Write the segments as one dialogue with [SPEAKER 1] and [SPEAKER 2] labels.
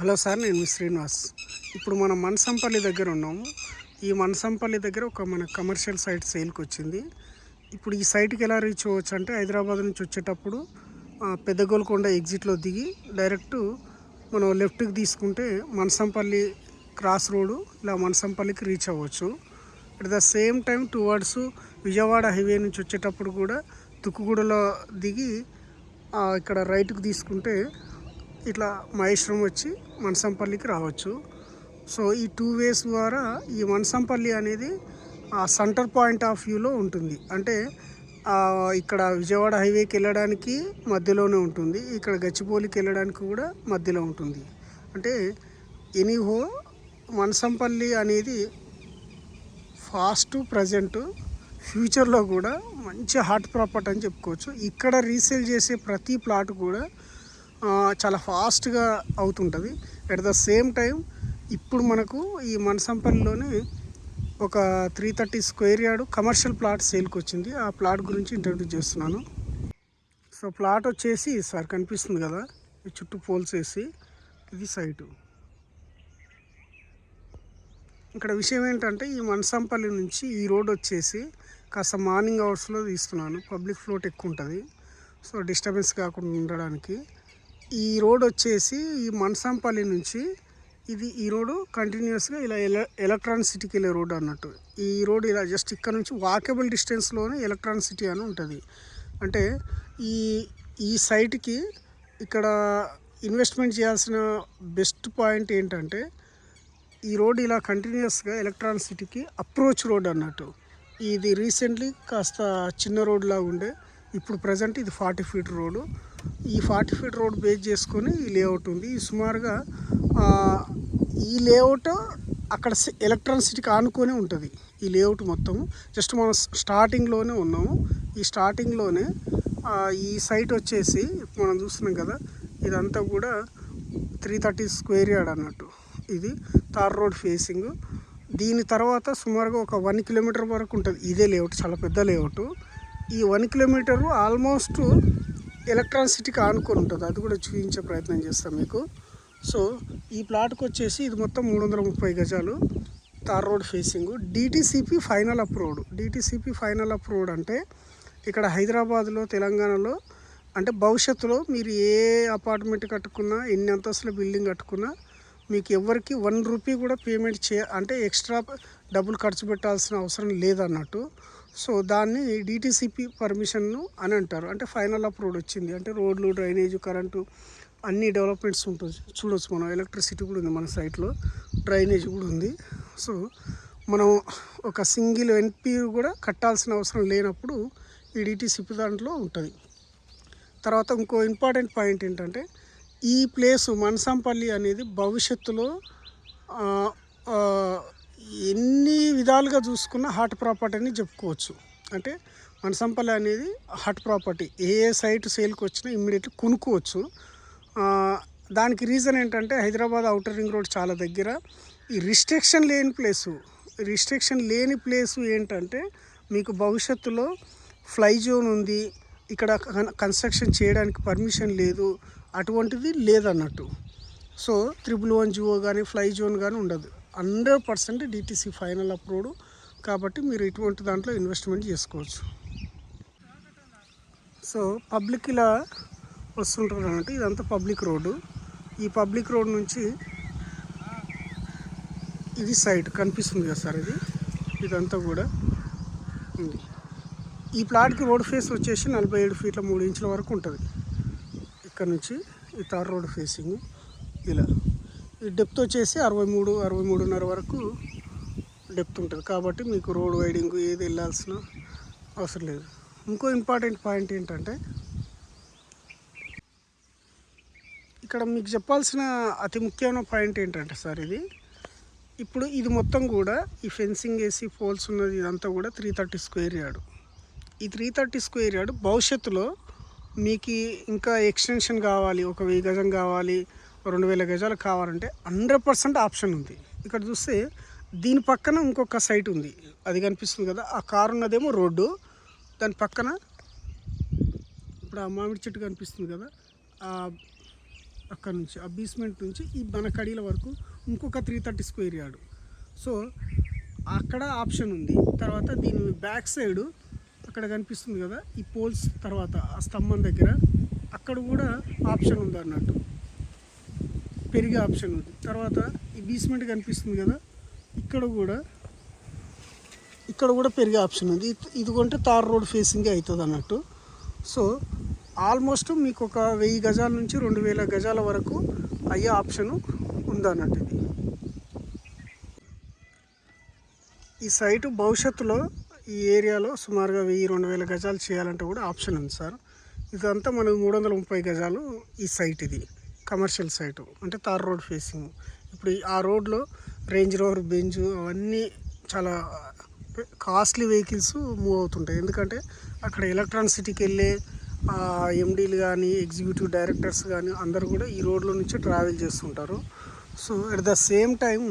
[SPEAKER 1] Hello sir, నేను మీ శ్రీనివాస్. ఇప్పుడు మనం మనసంపల్లి దగ్గర ఉన్నాము. ఈ మనసంపల్లి దగ్గర ఒక మన కమర్షియల్ సైట్ సేల్కి వచ్చింది. ఇప్పుడు ఈ సైట్కి ఎలా రీచ్ అవ్వచ్చు అంటే, హైదరాబాద్ నుంచి వచ్చేటప్పుడు పెద్ద గోల్కొండ ఎగ్జిట్లో దిగి డైరెక్ట్ మనం లెఫ్ట్కి తీసుకుంటే మనసంపల్లి క్రాస్ రోడ్డు ఇలా మనసంపల్లికి రీచ్ అవ్వచ్చు. At the same time towards Vijayawada highway నుంచి వచ్చేటప్పుడు కూడా తుక్కుగూడలో దిగి ఇక్కడ రైట్కి తీసుకుంటే ఇట్లా మహేశ్వరం వచ్చి మనసంపల్లికి రావచ్చు. సో ఈ 2 వేస్ ద్వారా ఈ మనసంపల్లి అనేది సెంటర్ పాయింట్ ఆఫ్ వ్యూలో ఉంటుంది. అంటే ఇక్కడ విజయవాడ హైవేకి వెళ్ళడానికి మధ్యలోనే ఉంటుంది, ఇక్కడ గచ్చిబౌలికి వెళ్ళడానికి కూడా మధ్యలో ఉంటుంది. అంటే ఎనీహో మనసంపల్లి అనేది ఫాస్ట్ ప్రజెంట్ ఫ్యూచర్లో కూడా మంచి హాట్ ప్రాపర్టీ అని చెప్పుకోవచ్చు. ఇక్కడ రీసేల్ చేసే ప్రతి ప్లాట్ కూడా చాలా ఫాస్ట్గా అవుతుంటుంది. అట్ ద సేమ్ టైం ఇప్పుడు మనకు ఈ మనసంపల్లిలోనే ఒక 330 స్క్వేర్ యార్డ్ కమర్షియల్ ప్లాట్ సేల్కి వచ్చింది. ఆ ప్లాట్ గురించి ఇంట్రడ్యూస్ చేస్తున్నాను. సో ప్లాట్ వచ్చేసి సార్ కనిపిస్తుంది కదా, ఈ చుట్టూ పోల్స్ వేసి ఇది సైటు. ఇక్కడ విషయం ఏంటంటే, ఈ మనసంపల్లి నుంచి ఈ రోడ్ వచ్చేసి కాస్త మార్నింగ్ అవర్స్లో తీస్తున్నాను. పబ్లిక్ ఫ్లోట్ ఎక్కువ ఉంటుంది, సో డిస్టర్బెన్స్ కాకుండా ఉండడానికి. ఈ రోడ్ వచ్చేసి ఈ మనసంపల్లి నుంచి ఈ రోడ్డు కంటిన్యూస్గా ఇలా ఎలక్ట్రానిక్ సిటీకి వెళ్ళే రోడ్ అన్నట్టు. ఈ రోడ్ ఇలా జస్ట్ ఇక్కడ నుంచి వాకబుల్ డిస్టెన్స్లోనే ఎలక్ట్రానిక్ సిటీ అని ఉంటుంది. అంటే ఈ సైట్కి ఇక్కడ ఇన్వెస్ట్మెంట్ చేయాల్సిన బెస్ట్ పాయింట్ ఏంటంటే, ఈ రోడ్ ఇలా కంటిన్యూస్గా ఎలక్ట్రానిక్ సిటీకి అప్రోచ్ రోడ్ అన్నట్టు. ఇది రీసెంట్లీ కాస్త చిన్న రోడ్లా ఉండే, ఇప్పుడు ప్రజెంట్ ఇది 40 ఫీట్ రోడ్డు. ఈ 40 ఫీట్ రోడ్ బేస్ చేసుకొని ఈ లేఅవుట్ ఉంది. ఈ సుమారుగా ఈ లేఅవుట్ అక్కడ ఎలక్ట్రానిక్ సిటీకి ఆనుకొని ఉంటుంది. ఈ లేఅవుట్ మొత్తము జస్ట్ మనం స్టార్టింగ్లోనే ఉన్నాము. ఈ స్టార్టింగ్లోనే ఈ సైట్ వచ్చేసి మనం చూస్తున్నాం కదా, ఇదంతా కూడా 330 స్క్వేర్ యార్డ్ అన్నట్టు. ఇది తార్ రోడ్ ఫేసింగ్. దీని తర్వాత సుమారుగా ఒక 1 కిలోమీటర్ వరకు ఉంటుంది ఇదే లేఅవుట్, చాలా పెద్ద లేఅవుట్. ఈ 1 కిలోమీటరు ఆల్మోస్ట్ ఎలక్ట్రానిక్ సిటీకి ఆనుకొని ఉంటుంది. అది కూడా చూపించే ప్రయత్నం చేస్తాం మీకు. సో ఈ ప్లాట్కి వచ్చేసి ఇది మొత్తం 330 గజాలు tar road facing. DTCP final approved. DTCP final approved అంటే ఇక్కడ హైదరాబాద్లో, తెలంగాణలో అంటే భవిష్యత్తులో మీరు ఏ అపార్ట్మెంట్ కట్టుకున్నా, ఎన్ని అంతస్తుల బిల్డింగ్ కట్టుకున్నా మీకు ఎవరికి 1 రూపీ కూడా పేమెంట్ అంటే ఎక్స్ట్రా డబ్బులు ఖర్చు పెట్టాల్సిన అవసరం లేదన్నట్టు. సో దాన్ని డిటిసిపి పర్మిషన్ను అని అంటారు. అంటే ఫైనల్ అప్రూవ్డ్ వచ్చింది అంటే రోడ్లు, డ్రైనేజ్, కరెంటు అన్ని డెవలప్మెంట్స్ ఉంటుంది. చూడవచ్చు మనం, ఎలక్ట్రిసిటీ కూడా ఉంది మన సైట్లో, డ్రైనేజ్ కూడా ఉంది. సో మనం ఒక సింగిల్ ఎన్పి కూడా కట్టాల్సిన అవసరం లేనప్పుడు ఈ డిటిసిపి దాంట్లో ఉంటుంది. తర్వాత ఇంకో ఇంపార్టెంట్ పాయింట్ ఏంటంటే, ఈ ప్లేసు మనసంపల్లి అనేది భవిష్యత్తులో ఎన్ని విధాలుగా చూసుకున్న హాట్ ప్రాపర్టీ అని చెప్పుకోవచ్చు. అంటే మనసంపల్లి అనేది హాట్ ప్రాపర్టీ. ఏ సైట్ సేల్కి వచ్చినా ఇమ్మీడియట్లీ కొనుక్కోవచ్చు. దానికి రీజన్ ఏంటంటే, హైదరాబాద్ ఔటర్ రింగ్ రోడ్ చాలా దగ్గర. ఈ రిస్ట్రిక్షన్ లేని ప్లేసు ఏంటంటే, మీకు భవిష్యత్తులో ఫ్లై జోన్ ఉంది, ఇక్కడ కన్స్ట్రక్షన్ చేయడానికి పర్మిషన్ లేదు, అటువంటిది లేదన్నట్టు. సో 111 జియో కానీ ఫ్లై జోన్ కానీ ఉండదు. 100% డిటిసి ఫైనల్ అప్రూవ్డ్ కాబట్టి మీరు ఇటువంటి దాంట్లో ఇన్వెస్ట్మెంట్ చేసుకోవచ్చు. సో పబ్లిక్ ఇలా వస్తుంటారు అంటే, ఇదంతా పబ్లిక్ రోడ్డు. ఈ పబ్లిక్ రోడ్ నుంచి ఇది సైట్ కనిపిస్తుంది కదా సార్, ఇదంతా కూడా ఉంది. ఈ ప్లాట్కి రోడ్ ఫేస్ వచ్చేసి 47 ఫీట్ల 3 ఇంచుల వరకు ఉంటుంది. ఇక్కడ నుంచి ఈ తార్ రోడ్ ఫేసింగ్ ఇలా. ఈ డెప్త్ వచ్చేసి 63.5 వరకు డెప్త్ ఉంటుంది. కాబట్టి మీకు రోడ్ వైడింగ్ ఏది వెళ్ళాల్సిన అవసరం లేదు. ఇంకో ఇంపార్టెంట్ పాయింట్ ఏంటంటే, ఇక్కడ మీకు చెప్పాల్సిన అతి ముఖ్యమైన పాయింట్ ఏంటంటే సార్, ఇప్పుడు ఇది మొత్తం కూడా ఈ ఫెన్సింగ్ వేసి పోల్స్ ఉన్నది ఇదంతా కూడా 330 స్క్వేర్ యార్డ్. ఈ 330 స్క్వేర్ యార్డ్ భవిష్యత్తులో మీకు ఇంకా ఎక్స్టెన్షన్ కావాలి, 1000 గజం కావాలి, 2000 గజాలు కావాలంటే 100% ఆప్షన్ ఉంది. ఇక్కడ చూస్తే దీని పక్కన ఇంకొక సైట్ ఉంది, అది కనిపిస్తుంది కదా, ఆ కారు ఉన్నదేమో రోడ్డు, దాని పక్కన ఇప్పుడు ఆ మామిడి చెట్టు కనిపిస్తుంది కదా, అక్కడ నుంచి ఆ బేస్మెంట్ నుంచి ఈ బనకడీల వరకు ఇంకొక 330 స్క్వేర్ యార్డు. సో అక్కడ ఆప్షన్ ఉంది. తర్వాత దీని బ్యాక్ సైడు అక్కడ కనిపిస్తుంది కదా ఈ పోల్స్ తర్వాత ఆ స్తంభం దగ్గర అక్కడ కూడా ఆప్షన్ ఉంది అన్నట్టు, పెరిగే ఆప్షన్ ఉంది. తర్వాత ఈ బేస్మెంట్ కనిపిస్తుంది కదా ఇక్కడ కూడా పెరిగే ఆప్షన్ ఉంది. ఇది కొంటే తార్ రోడ్ ఫేసింగే అవుతుంది అన్నట్టు. సో ఆల్మోస్ట్ మీకు ఒక 1000 గజాల నుంచి 2000 గజాల వరకు అయ్యే ఆప్షను ఉందన్నట్టు. ఇది ఈ సైటు భవిష్యత్తులో ఈ ఏరియాలో సుమారుగా 1000-2000 గజాలు చేయాలంటే కూడా ఆప్షన్ ఉంది సార్. ఇదంతా మనకు 330 గజాలు ఈ సైట్. ఇది కమర్షియల్ సైటు అంటే తార్ రోడ్ ఫేసింగ్. ఇప్పుడు ఆ రోడ్లో రేంజ్ రోవర్, బెంజ్ అవన్నీ చాలా కాస్ట్లీ వెహికల్స్ మూవ్ అవుతుంటాయి. ఎందుకంటే అక్కడ ఎలక్ట్రానిసిటీకి వెళ్ళే ఎండీలు కానీ ఎగ్జిక్యూటివ్ డైరెక్టర్స్ కానీ అందరూ కూడా ఈ రోడ్లో నుంచి ట్రావెల్ చేస్తుంటారు. So at the same time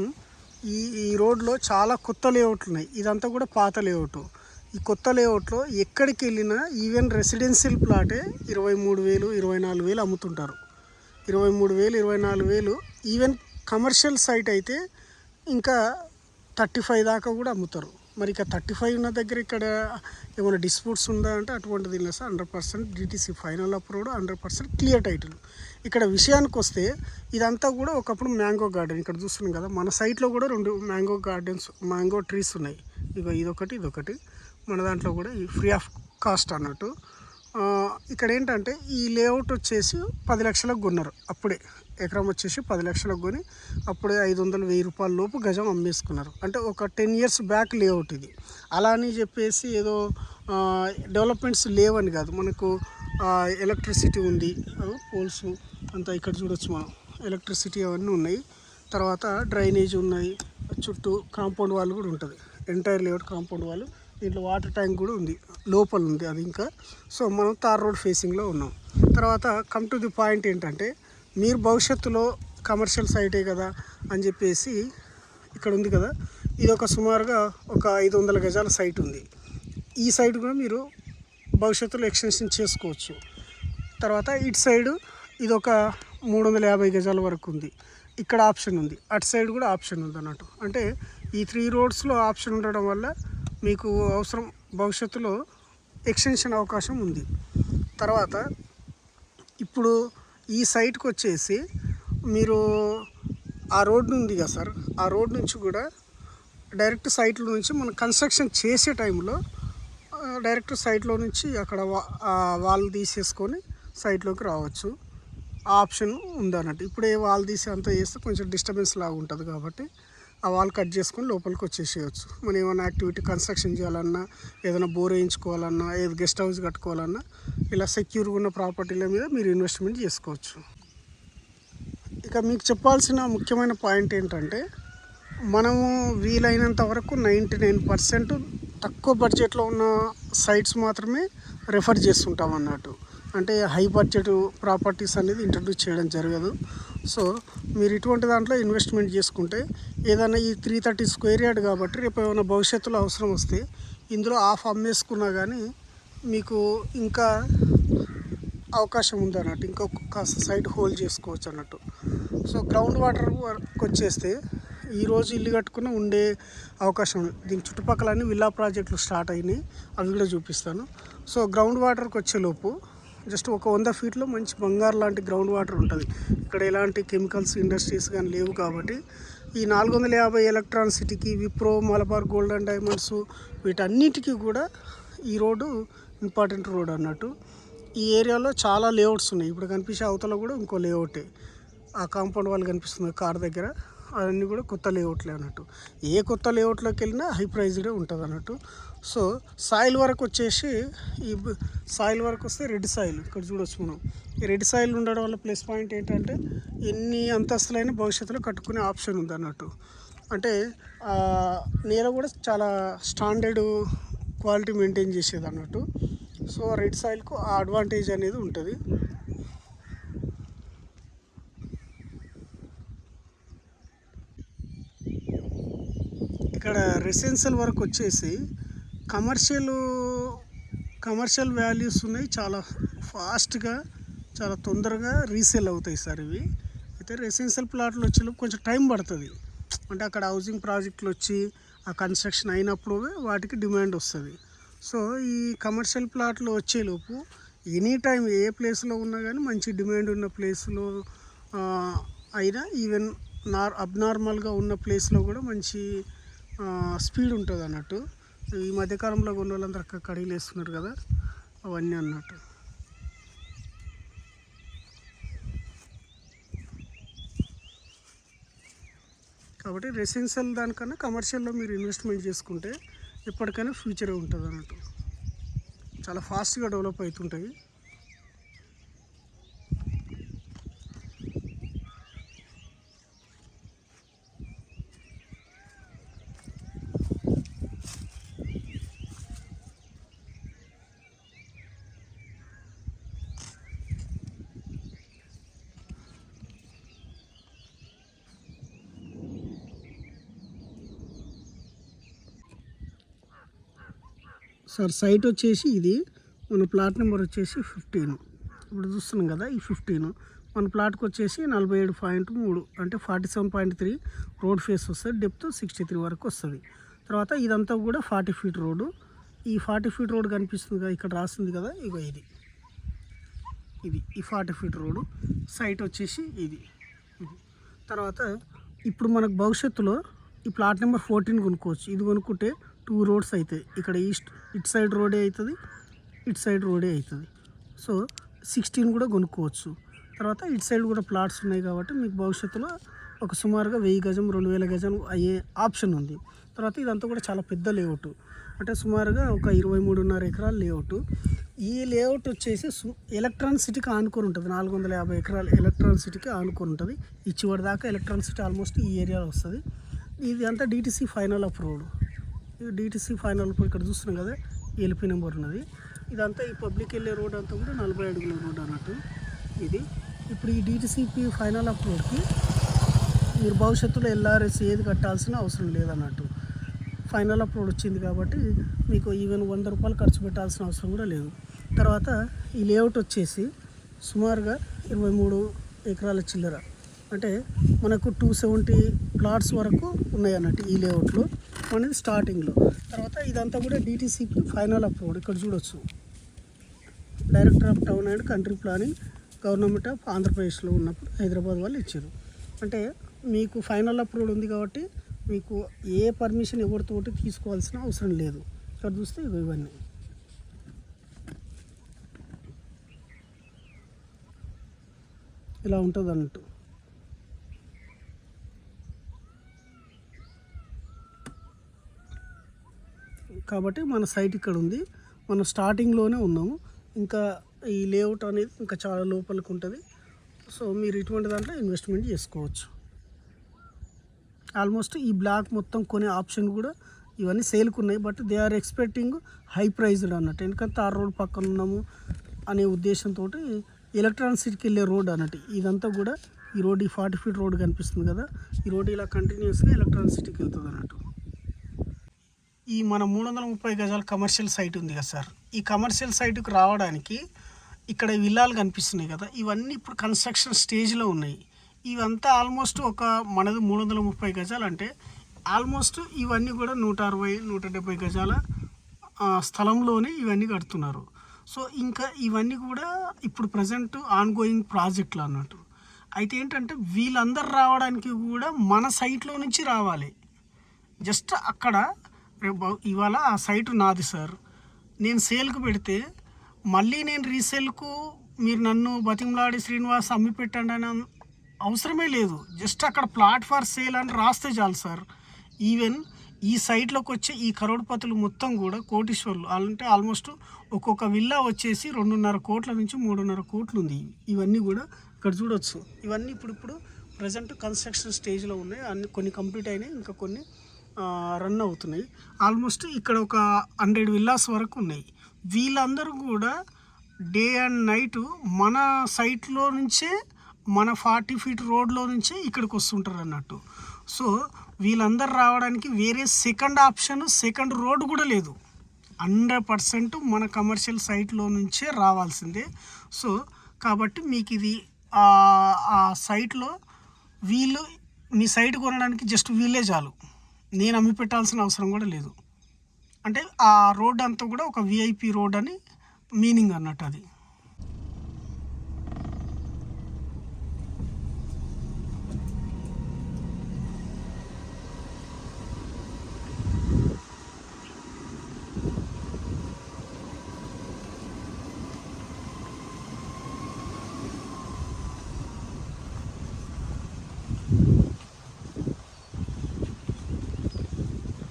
[SPEAKER 1] ఈ రోడ్లో చాలా కొత్త లేఅవుట్లు ఉన్నాయి. ఇదంతా కూడా పాత లేఅవుట్. ఈ కొత్త లేఅవుట్లో ఎక్కడికి వెళ్ళినా ఈవెన్ రెసిడెన్షియల్ ప్లాటే 23,000, 24,000 అమ్ముతుంటారు. 23,000, 24,000. ఈవెన్ కమర్షియల్ సైట్ అయితే ఇంకా 35 దాకా కూడా అమ్ముతారు. మరి ఇక 35 ఉన్న దగ్గర ఇక్కడ ఏమైనా డిస్ప్యూట్స్ ఉందా అంటే అటువంటిది లేదు sir. 100% DTC final approved, 100% clear title. ఇక్కడ విషయానికి వస్తే ఇదంతా కూడా ఒకప్పుడు మ్యాంగో గార్డెన్. ఇక్కడ చూస్తున్నాం కదా మన సైట్లో కూడా 2 మ్యాంగో గార్డెన్స్, మ్యాంగో ట్రీస్ ఉన్నాయి. ఇదొకటి మన దాంట్లో కూడా ఫ్రీ ఆఫ్ కాస్ట్ అన్నట్టు. ఇక్కడ ఏంటంటే ఈ లేఅవుట్ వచ్చేసి 10 లక్షలకు కొన్నారు. అప్పుడే ఎకరం వచ్చేసి 10 లక్షలకు కొని అప్పుడే 500-1000 రూపాయల లోపు గజం అమ్మేసుకున్నారు. అంటే ఒక 10 years బ్యాక్ లేఅవుట్ ఇది. అలా అని చెప్పేసి ఏదో డెవలప్మెంట్స్ లేవని కాదు. మనకు ఎలక్ట్రిసిటీ ఉంది, పోల్స్ అంతా ఇక్కడ చూడొచ్చు మనం. ఎలక్ట్రిసిటీ అవన్నీ ఉన్నాయి. తర్వాత డ్రైనేజ్ ఉన్నాయి. చుట్టూ కాంపౌండ్ వాల్ కూడా ఉంటుంది. Entire layout compound wall. దీంట్లో వాటర్ ట్యాంక్ కూడా ఉంది, లోపల ఉంది అది ఇంకా. సో మనం తార్ రోడ్ ఫేసింగ్లో ఉన్నాం. తర్వాత కమ్ టు ది పాయింట్ ఏంటంటే మీరు భవిష్యత్తులో కమర్షియల్ సైటే కదా అని చెప్పేసి ఇక్కడ ఉంది కదా, ఇది ఒక సుమారుగా ఒక 500 గజాల సైట్ ఉంది. ఈ సైట్ కూడా మీరు భవిష్యత్తులో ఎక్స్టెన్షన్ చేసుకోవచ్చు. తర్వాత ఇటు సైడు ఇది ఒక 350 గజాల వరకు ఉంది. ఇక్కడ ఆప్షన్ ఉంది. అటు సైడ్ కూడా ఆప్షన్ ఉంది అన్నట్టు. అంటే ఈ 3 రోడ్స్లో ఆప్షన్ ఉండడం వల్ల మీకు అవసరం భవిష్యత్తులో ఎక్స్టెన్షన్ అవకాశం ఉంది. తర్వాత ఇప్పుడు ఈ సైట్కి వచ్చేసి మీరు ఆ రోడ్డు ఉంది కదా సార్, ఆ రోడ్ నుంచి కూడా డైరెక్ట్ సైట్లో నుంచి మనం కన్స్ట్రక్షన్ చేసే టైంలో డైరెక్ట్ సైట్లో నుంచి అక్కడ వాల్ తీసేసుకొని సైట్లోకి రావచ్చు. ఆ ఆప్షన్ ఉందన్నట్టు. ఇప్పుడే వాల్ తీసి అంతా చేస్తే కొంచెం డిస్టర్బెన్స్ లాగా ఉంటుంది కాబట్టి ఆ వాల్ కట్ చేసుకొని లోపలికి వచ్చేసేయచ్చు. మనం ఏమైనా యాక్టివిటీ కన్స్ట్రక్షన్ చేయాలన్నా, ఏదైనా బోర్ వేయించుకోవాలన్నా, ఏదో గెస్ట్ హౌస్ కట్టుకోవాలన్నా ఇలా సెక్యూర్గా ఉన్న ప్రాపర్టీల మీద మీరు ఇన్వెస్ట్మెంట్ చేసుకోవచ్చు. ఇక మీకు చెప్పాల్సిన ముఖ్యమైన పాయింట్ ఏంటంటే మనము వీలైనంత వరకు 99% తక్కువ బడ్జెట్లో ఉన్న సైట్స్ మాత్రమే రెఫర్ చేస్తుంటాం అన్నట్టు. అంటే హై బడ్జెట్ ప్రాపర్టీస్ అనేది ఇంట్రడ్యూస్ చేయడం జరగదు. సో మీరు ఇటువంటి దాంట్లో ఇన్వెస్ట్మెంట్ చేసుకుంటే ఏదైనా ఈ 330 స్క్వేర్ యార్డ్ కాబట్టి రేపు ఏమైనా భవిష్యత్తులో అవసరం వస్తే ఇందులో హాఫ్ అమ్మేసుకున్నా కానీ మీకు ఇంకా అవకాశం ఉంది అన్నట్టు. ఇంకొక సైడ్ హోల్డ్ చేసుకోవచ్చు అన్నట్టు. సో గ్రౌండ్ వాటర్ వర్క్ వచ్చేస్తే ఈరోజు ఇల్లు కట్టుకున్న ఉండే అవకాశం ఉంది. దీని చుట్టుపక్కల అన్ని విల్లా ప్రాజెక్టులు స్టార్ట్ అయినాయి, అవి కూడా చూపిస్తాను. సో గ్రౌండ్ వాటర్కి వచ్చేలోపు జస్ట్ ఒక 100 ఫీట్లో మంచి బంగారు లాంటి గ్రౌండ్ వాటర్ ఉంటుంది. ఇక్కడ ఎలాంటి కెమికల్స్ ఇండస్ట్రీస్ కానీ లేవు కాబట్టి ఈ 450 ఎలక్ట్రానిసిటీకి, Wipro, Malabar gold and diamonds వీటన్నిటికీ కూడా ఈ రోడ్డు ఇంపార్టెంట్ రోడ్ అన్నట్టు. ఈ ఏరియాలో చాలా లేఅవుట్స్ ఉన్నాయి. ఇప్పుడు కనిపించే అవతల కూడా ఇంకో లేఅవుటే. ఆ కాంపౌండ్ వాళ్ళు కనిపిస్తుంది కార్ దగ్గర, అవన్నీ కూడా కొత్త లేఅవుట్లే అన్నట్టు. ఏ కొత్త లేఅవుట్లోకి వెళ్ళినా హై ప్రైజ్డే ఉంటుంది అన్నట్టు. సో సాయిల్ వరకు వచ్చేసి ఈ సాయిల్ వరకు వస్తే రెడ్ సాయిల్ ఇక్కడ చూడొచ్చు మనం. ఈ రెడ్ సాయిల్ ఉండడం వల్ల ప్లస్ పాయింట్ ఏంటంటే ఎన్ని అంతస్తులైనా భవిష్యత్తులో కట్టుకునే ఆప్షన్ ఉంది అన్నట్టు. అంటే నేల కూడా చాలా స్టాండర్డ్ క్వాలిటీ మెయింటైన్ చేసేది అన్నట్టు. సో రెడ్ సాయిల్కు ఆ అడ్వాంటేజ్ అనేది ఉంటుంది. ఇక్కడ రెసిడెన్షియల్ వరకు వచ్చేసి కమర్షియల్ వాల్యూస్ ఉన్నాయి. చాలా ఫాస్ట్గా చాలా తొందరగా రీసేల్ అవుతాయి సార్ ఇవి. అయితే రెసిడెన్షియల్ ప్లాట్లు వచ్చేలోపు కొంచెం టైం పడుతుంది. అంటే అక్కడ హౌసింగ్ ప్రాజెక్టులు వచ్చి ఆ కన్స్ట్రక్షన్ అయినప్పుడు వాటికి డిమాండ్ వస్తుంది. సో ఈ కమర్షియల్ ప్లాట్లు వచ్చేలోపు ఎనీ టైం ఏ ప్లేస్లో ఉన్నా కానీ మంచి డిమాండ్ ఉన్న ప్లేస్లో అయినా ఈవెన్ అబ్నార్మల్గా ఉన్న ప్లేస్లో కూడా మంచి స్పీడ్ ఉంటుంది అన్నట్టు. ఈ మధ్యకాలంలో కొన్ని వాళ్ళందరూ అక్కడ కడిగిలు వేస్తున్నారు కదా, అవన్నీ అన్నట్టు. కాబట్టి రెసిడెన్షియల్ దానికన్నా కమర్షియల్లో మీరు ఇన్వెస్ట్మెంట్ చేసుకుంటే ఎప్పటికైనా ఫ్యూచర్ ఉంటుంది అన్నట్టు. చాలా ఫాస్ట్గా డెవలప్ అవుతుంటాయి. సార్ సైట్ వచ్చేసి ఇది మన ప్లాట్ నెంబర్ వచ్చేసి 15. ఇప్పుడు చూస్తున్నాం కదా ఈ 15 మన ప్లాట్కి వచ్చేసి 47.3 అంటే 47.3 రోడ్ ఫేస్ వస్తుంది. డెప్త్ 63 వరకు వస్తుంది. తర్వాత ఇదంతా కూడా 40 ఫీట్ రోడ్డు. ఈ 40 ఫీట్ రోడ్ కనిపిస్తుంది కదా, ఇక్కడ రాస్తుంది కదా, ఇగో ఇది ఈ 40 ఫీట్ రోడ్డు. సైట్ వచ్చేసి ఇది. తర్వాత ఇప్పుడు మనకు భవిష్యత్తులో ఈ ప్లాట్ నెంబర్ 14 కొనుక్కోవచ్చు. ఇది కొనుక్కుంటే 2 రోడ్స్ అవుతాయి. ఇక్కడ ఇటు సైడ్ రోడే అవుతుంది, ఇటు సైడ్ రోడే అవుతుంది. సో 16 కూడా కొనుక్కోవచ్చు. తర్వాత ఇటు సైడ్ కూడా ప్లాట్స్ ఉన్నాయి కాబట్టి మీకు భవిష్యత్తులో ఒక సుమారుగా 1000 గజం 2000 గజం అయ్యే ఆప్షన్ ఉంది. తర్వాత ఇదంతా కూడా చాలా పెద్ద లేఅవుట్, అంటే సుమారుగా ఒక 23.5 ఎకరాల లేఅవుట్. ఈ లేఅవుట్ వచ్చేసి ఎలక్ట్రానిక్ సిటీకి ఆనుకొని ఉంటుంది. 450 ఎకరాలు ఎలక్ట్రానిక్ సిటీకి ఆనుకొని ఉంటుంది. ఈ చివరి దాకా ఎలక్ట్రానిక్ సిటీ ఆల్మోస్ట్ ఈ ఏరియాలో వస్తుంది. ఇది అంతా DTC final of road. DTC final ఇక్కడ చూస్తున్నాం కదా, ఎల్పి నెంబర్ ఉన్నది. ఇదంతా ఈ పబ్లిక్ వెళ్ళే రోడ్ అంతా కూడా 40 అడుగుల రోడ్ అన్నట్టు ఇది. ఇప్పుడు ఈ డిటిసిపి ఫైనల్ ఆఫ్ రోడ్కి మీరు భవిష్యత్తులో ఎల్ఆర్ఎస్ ఏది కట్టాల్సిన అవసరం లేదన్నట్టు. ఫైనల్ ఆఫ్ రోడ్ వచ్చింది కాబట్టి మీకు ఈవెన్ 100 రూపాయలు ఖర్చు పెట్టాల్సిన అవసరం కూడా లేదు. తర్వాత ఈ లేఅవుట్ వచ్చేసి సుమారుగా 23 ఎకరాల చిల్లర, అంటే మనకు 270 ప్లాట్స్ వరకు ఉన్నాయి అన్నట్టు ఈ లేఅవుట్లో అనేది స్టార్టింగ్లో. తర్వాత ఇదంతా కూడా డిటిసిపి ఫైనల్ ఆఫ్ రోడ్. ఇక్కడ చూడొచ్చు, director of town and country planning government of ఆంధ్రప్రదేశ్లో ఉన్నప్పుడు హైదరాబాద్ వాళ్ళు ఇచ్చారు. అంటే మీకు ఫైనల్ ఆఫ్ రోడ్ ఉంది కాబట్టి మీకు ఏ పర్మిషన్ ఎవరితోటి తీసుకోవాల్సిన అవసరం లేదు. ఇక్కడ చూస్తే ఇవన్నీ ఇలా ఉంటుంది అన్నట్టు. కాబట్టి మన సైట్ ఇక్కడ ఉంది, మనం స్టార్టింగ్లోనే ఉన్నాము. ఇంకా ఈ లేఅవుట్ అనేది ఇంకా చాలా లోపలికి ఉంటుంది. సో మీరు ఇటువంటి దాంట్లో ఇన్వెస్ట్మెంట్ చేసుకోవచ్చు. ఆల్మోస్ట్ ఈ బ్లాక్ మొత్తం కొనే ఆప్షన్ కూడా ఇవన్నీ సేల్కి ఉన్నాయి. But they are expecting high prized అన్నట్టు, ఎందుకంటే ఆ రోడ్ పక్కన ఉన్నాము అనే ఉద్దేశంతో ఎలక్ట్రానిక్ సిటీకి వెళ్ళే రోడ్ అన్నట్టు. ఇదంతా కూడా ఈ రోడ్, ఈ 40 ఫీట్ రోడ్ కనిపిస్తుంది కదా, ఈ రోడ్ ఇలా కంటిన్యూస్గా ఎలక్ట్రానిక్ సిటీకి వెళ్తుంది అన్నట్టు. ఈ మన 330 గజాల కమర్షియల్ సైట్ ఉంది కదా సార్, ఈ కమర్షియల్ సైట్కి రావడానికి ఇక్కడ విల్లాలు కనిపిస్తున్నాయి కదా, ఇవన్నీ ఇప్పుడు కన్స్ట్రక్షన్ స్టేజ్లో ఉన్నాయి. ఇవంతా ఆల్మోస్ట్ ఒక మనది 330 గజాలు అంటే ఆల్మోస్ట్ ఇవన్నీ కూడా 160-170 గజాల స్థలంలోనే ఇవన్నీ కడుతున్నారు. సో ఇంకా ఇవన్నీ కూడా ఇప్పుడు ప్రజెంట్ ఆన్గోయింగ్ ప్రాజెక్టులు అన్నట్టు. అయితే ఏంటంటే వీళ్ళందరూ రావడానికి కూడా మన సైట్లో నుంచి రావాలి. జస్ట్ అక్కడ ఇవాళ ఆ సైటు నాది సార్, నేను సేల్కి పెడితే మళ్ళీ నేను రీసేల్కు మీరు నన్ను బతిమలాడి శ్రీనివాస్ అమ్మి పెట్టండి అని అవసరమే లేదు. జస్ట్ అక్కడ ప్లాట్ ఫర్ సేల్ అని రాస్తే చాలు సార్. ఈవెన్ ఈ సైట్లోకి వచ్చే ఈ కరోడ్పతులు మొత్తం కూడా కోటీశ్వర్లు, అంటే ఆల్మోస్ట్ ఒక్కొక్క విల్లా వచ్చేసి 2.5 కోట్ల నుంచి 3.5 కోట్లు ఉంది. ఇవన్నీ కూడా ఇక్కడ చూడవచ్చు. ఇవన్నీ ఇప్పుడు ప్రజెంట్ కన్స్ట్రక్షన్ స్టేజ్లో ఉన్నాయి. అన్ని కొన్ని కంప్లీట్ అయినాయి, ఇంకా కొన్ని రన్ అవుతున్నాయి. ఆల్మోస్ట్ ఇక్కడ ఒక 100 విల్లాస్ వరకు ఉన్నాయి. వీళ్ళందరూ కూడా డే అండ్ నైట్ మన సైట్లో నుంచే, మన 40 ఫీట్ రోడ్లో నుంచే ఇక్కడికి వస్తుంటారు అన్నట్టు. సో వీళ్ళందరూ రావడానికి వేరే సెకండ్ రోడ్ కూడా లేదు. 100% మన కమర్షియల్ సైట్లో నుంచే రావాల్సిందే. సో కాబట్టి మీకు ఇది ఆ సైట్లో వీళ్ళు మీ సైట్ కొనడానికి జస్ట్ వీళ్ళే చాలు, నేను అమ్మి పెట్టాల్సిన అవసరం కూడా లేదు. అంటే ఆ రోడ్ అంతా కూడా ఒక విఐపి రోడ్ అని మీనింగ్ అన్నట్టు అది.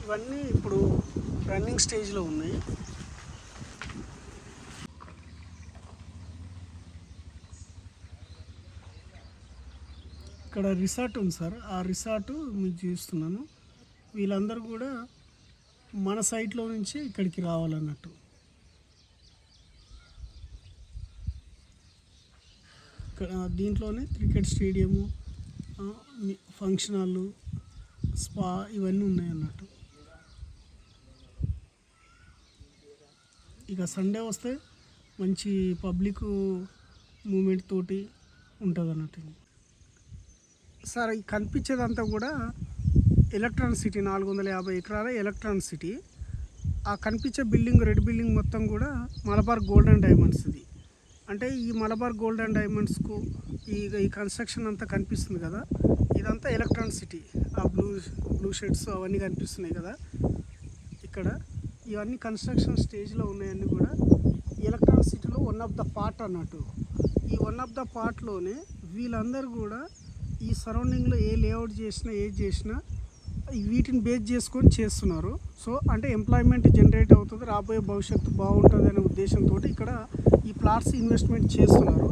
[SPEAKER 1] ఇవన్నీ ఇప్పుడు రన్నింగ్ స్టేజ్లో ఉన్నాయి. ఇక్కడ రిసార్ట్ ఉంది సార్, ఆ రిసార్ట్ మీకు చూస్తున్నాను. వీళ్ళందరూ కూడా మన సైట్లో నుంచి ఇక్కడికి రావాలన్నట్టు. ఇక్కడ దీంట్లోనే క్రికెట్ స్టేడియము, ఫంక్షన్ హాళ్ళు, స్పా ఇవన్నీ ఉన్నాయి అన్నట్టు. ఇక సండే వస్తే మంచి పబ్లిక్ మూమెంట్ తోటి ఉంటుంది అన్నట్టు. సార్ ఈ కనిపించేదంతా కూడా ఎలక్ట్రానిక్ సిటీ, 450 ఎకరాల ఎలక్ట్రానిక్ సిటీ. ఆ కనిపించే బిల్డింగ్, రెడ్ బిల్డింగ్ మొత్తం కూడా మలబార్ గోల్డ్ అండ్ డైమండ్స్. ఇది అంటే ఈ మలబార్ గోల్డ్ అండ్ డైమండ్స్కు ఈ కన్స్ట్రక్షన్ అంతా కనిపిస్తుంది కదా, ఇదంతా ఎలక్ట్రానిక్ సిటీ. ఆ బ్లూ షెడ్స్ అవన్నీ కనిపిస్తున్నాయి కదా ఇక్కడ, ఇవన్నీ కన్స్ట్రక్షన్ స్టేజ్లో ఉన్నాయన్నీ కూడా ఎలక్ట్రానిక్ సిటీలో వన్ ఆఫ్ ద పార్ట్ అన్నట్టు. ఈ వన్ ఆఫ్ ద పార్ట్లోనే వీళ్ళందరూ కూడా ఈ సరౌండింగ్లో ఏ లేఅవుట్ చేసినా, ఏది చేసినా వీటిని బేస్ చేసుకొని చేస్తున్నారు. సో అంటే ఎంప్లాయ్మెంట్ జనరేట్ అవుతుంది, రాబోయే భవిష్యత్తు బాగుంటుంది అనే ఉద్దేశంతో ఇక్కడ ఈ ప్లాట్స్ ఇన్వెస్ట్మెంట్ చేస్తున్నారు.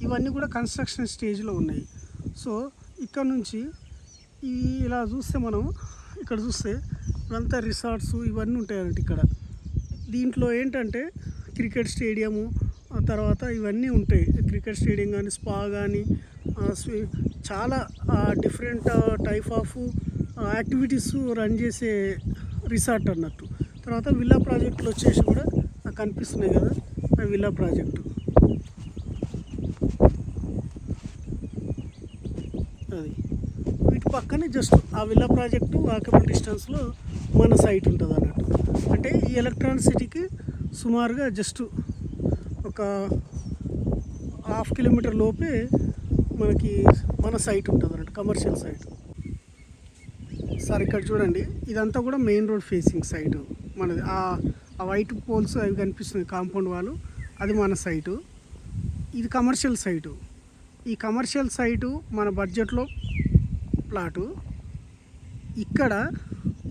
[SPEAKER 1] ఇవన్నీ కూడా కన్స్ట్రక్షన్ స్టేజ్లో ఉన్నాయి. సో ఇక్కడ నుంచి ఇలా చూస్తే మనం ఇక్కడ చూస్తే ఇవంతా రిసార్ట్స్ ఇవన్నీ ఉంటాయంట ఇక్కడ. దీంట్లో ఏంటంటే క్రికెట్ స్టేడియము, తర్వాత ఇవన్నీ ఉంటాయి. క్రికెట్ స్టేడియం కానీ, స్పా కానీ, చాలా different type of activities run చేసే రిసార్ట్ అన్నట్టు. తర్వాత విల్లా ప్రాజెక్టులు వచ్చేసి కూడా కనిపిస్తున్నాయి కదా, ఆ విల్లా ప్రాజెక్టు అది. వీటి పక్కనే జస్ట్ ఆ విల్లా ప్రాజెక్టు వాకబుల్ డిస్టెన్స్లో మన సైట్ ఉంటుంది అన్నట్టు. అంటే ఈ ఎలక్ట్రానిక్ సిటీకి సుమారుగా జస్ట్ ఒక 1/2 కిలోమీటర్ లోపే మనకి మన సైట్ ఉంటుంది అన్నట్టు, కమర్షియల్ సైట్. సార్ ఇక్కడ చూడండి, ఇదంతా కూడా మెయిన్ రోడ్ ఫేసింగ్ సైటు మనది. ఆ వైట్ పోల్స్ అవి కనిపిస్తుంది, కాంపౌండ్ వాళ్ళు, అది మన సైటు. ఇది కమర్షియల్ సైటు. ఈ కమర్షియల్ సైటు మన బడ్జెట్లో ప్లాటు. ఇక్కడ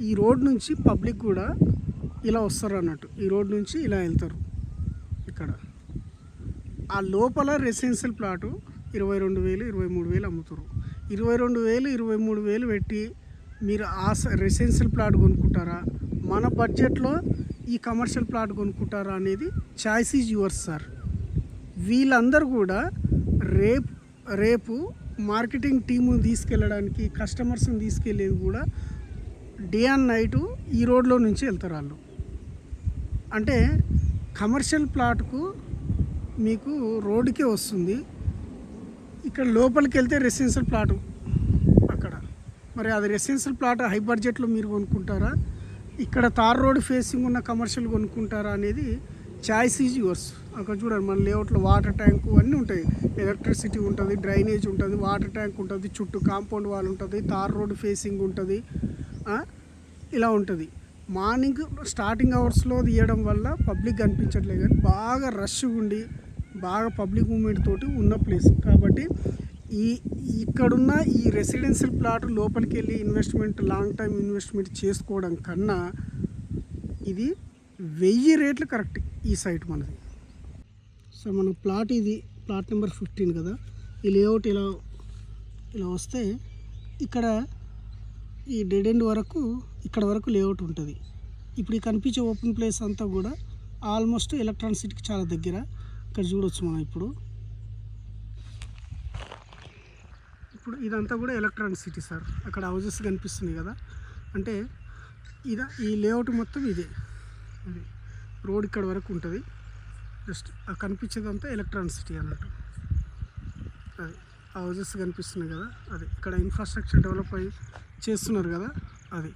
[SPEAKER 1] ఈ రోడ్ నుంచి పబ్లిక్ కూడా ఇలా వస్తారు అన్నట్టు, ఈ రోడ్ నుంచి ఇలా వెళ్తారు. ఇక్కడ ఆ లోపల రెసిడెన్షియల్ ప్లాటు 22,000, 23,000 అమ్ముతారు. 22,000, 23,000 పెట్టి మీరు ఆ రెసిడెన్షియల్ ప్లాట్ కొనుక్కుంటారా, మన బడ్జెట్లో ఈ కమర్షియల్ ప్లాట్ కొనుక్కుంటారా అనేది చాయిస్ ఈజ్ యువర్స్ సార్. వీళ్ళందరూ కూడా రేపు మార్కెటింగ్ టీముని తీసుకెళ్ళడానికి, కస్టమర్స్ని తీసుకెళ్ళేది కూడా డే అండ్ నైటు ఈ రోడ్లో నుంచి వెళ్తారు వాళ్ళు. అంటే కమర్షియల్ ప్లాట్కు మీకు రోడ్డుకే వస్తుంది, ఇక్కడ లోపలికి వెళ్తే రెసిడెన్షియల్ ప్లాటు అక్కడ. మరి అది రెసిడెన్షియల్ ప్లాట్ హై బడ్జెట్లో మీరు కొనుక్కుంటారా, ఇక్కడ తార్ రోడ్ ఫేసింగ్ ఉన్న కమర్షియల్ కొనుక్కుంటారా అనేది చాయిస్ ఈజ్ యువర్స్. అక్కడ చూడండి, మన లేఅవుట్లో వాటర్ ట్యాంకు అన్నీ ఉంటాయి, ఎలక్ట్రిసిటీ ఉంటుంది, డ్రైనేజ్ ఉంటుంది, వాటర్ ట్యాంక్ ఉంటుంది, చుట్టూ కాంపౌండ్ వాల్ ఉంటుంది, తార్ రోడ్ ఫేసింగ్ ఉంటుంది, ఇలా ఉంటుంది. మార్నింగ్ స్టార్టింగ్ అవర్స్లో తీయడం వల్ల పబ్లిక్ కనిపించట్లేదు, కానీ బాగా రష్గా ఉండి బాగా పబ్లిక్ మూమెంట్ తోటి ఉన్న ప్లేస్ కాబట్టి ఇక్కడున్న ఈ రెసిడెన్షియల్ ప్లాట్ లోపలికి వెళ్ళి ఇన్వెస్ట్మెంట్, లాంగ్ టైం ఇన్వెస్ట్మెంట్ చేసుకోవడం కన్నా ఇది 1000 రేట్లు కరెక్ట్ ఈ సైట్ మనది. సో మన ప్లాట్ ఇది ప్లాట్ నెంబర్ 15 కదా. ఈ లేఅవుట్ ఇలా వస్తే ఇక్కడ ఈ డెడ్ ఎండ్ వరకు ఇక్కడ వరకు లేఅవుట్ ఉంటుంది. ఇప్పుడు ఈ కనిపించే ఓపెన్ ప్లేస్ అంతా కూడా ఆల్మోస్ట్ ఎలక్ట్రానిక్ సిటీకి చాలా దగ్గర. ఇక్కడ చూడవచ్చు మనం ఇప్పుడు ఇదంతా కూడా ఎలక్ట్రానిక్ సిటీ సార్. అక్కడ హౌజెస్ కనిపిస్తున్నాయి కదా, అంటే ఈ లేఅవుట్ మొత్తం ఇదే. రోడ్ ఇక్కడ వరకు ఉంటుంది, జస్ట్ కనిపించేదంతా ఎలక్ట్రానిక్ సిటీ అన్నట్టు. అది ఆ హౌజెస్ కనిపిస్తున్నాయి కదా, అది ఇక్కడ ఇన్ఫ్రాస్ట్రక్చర్ డెవలప్ అయ్యి చేస్తున్నారు కదా, అది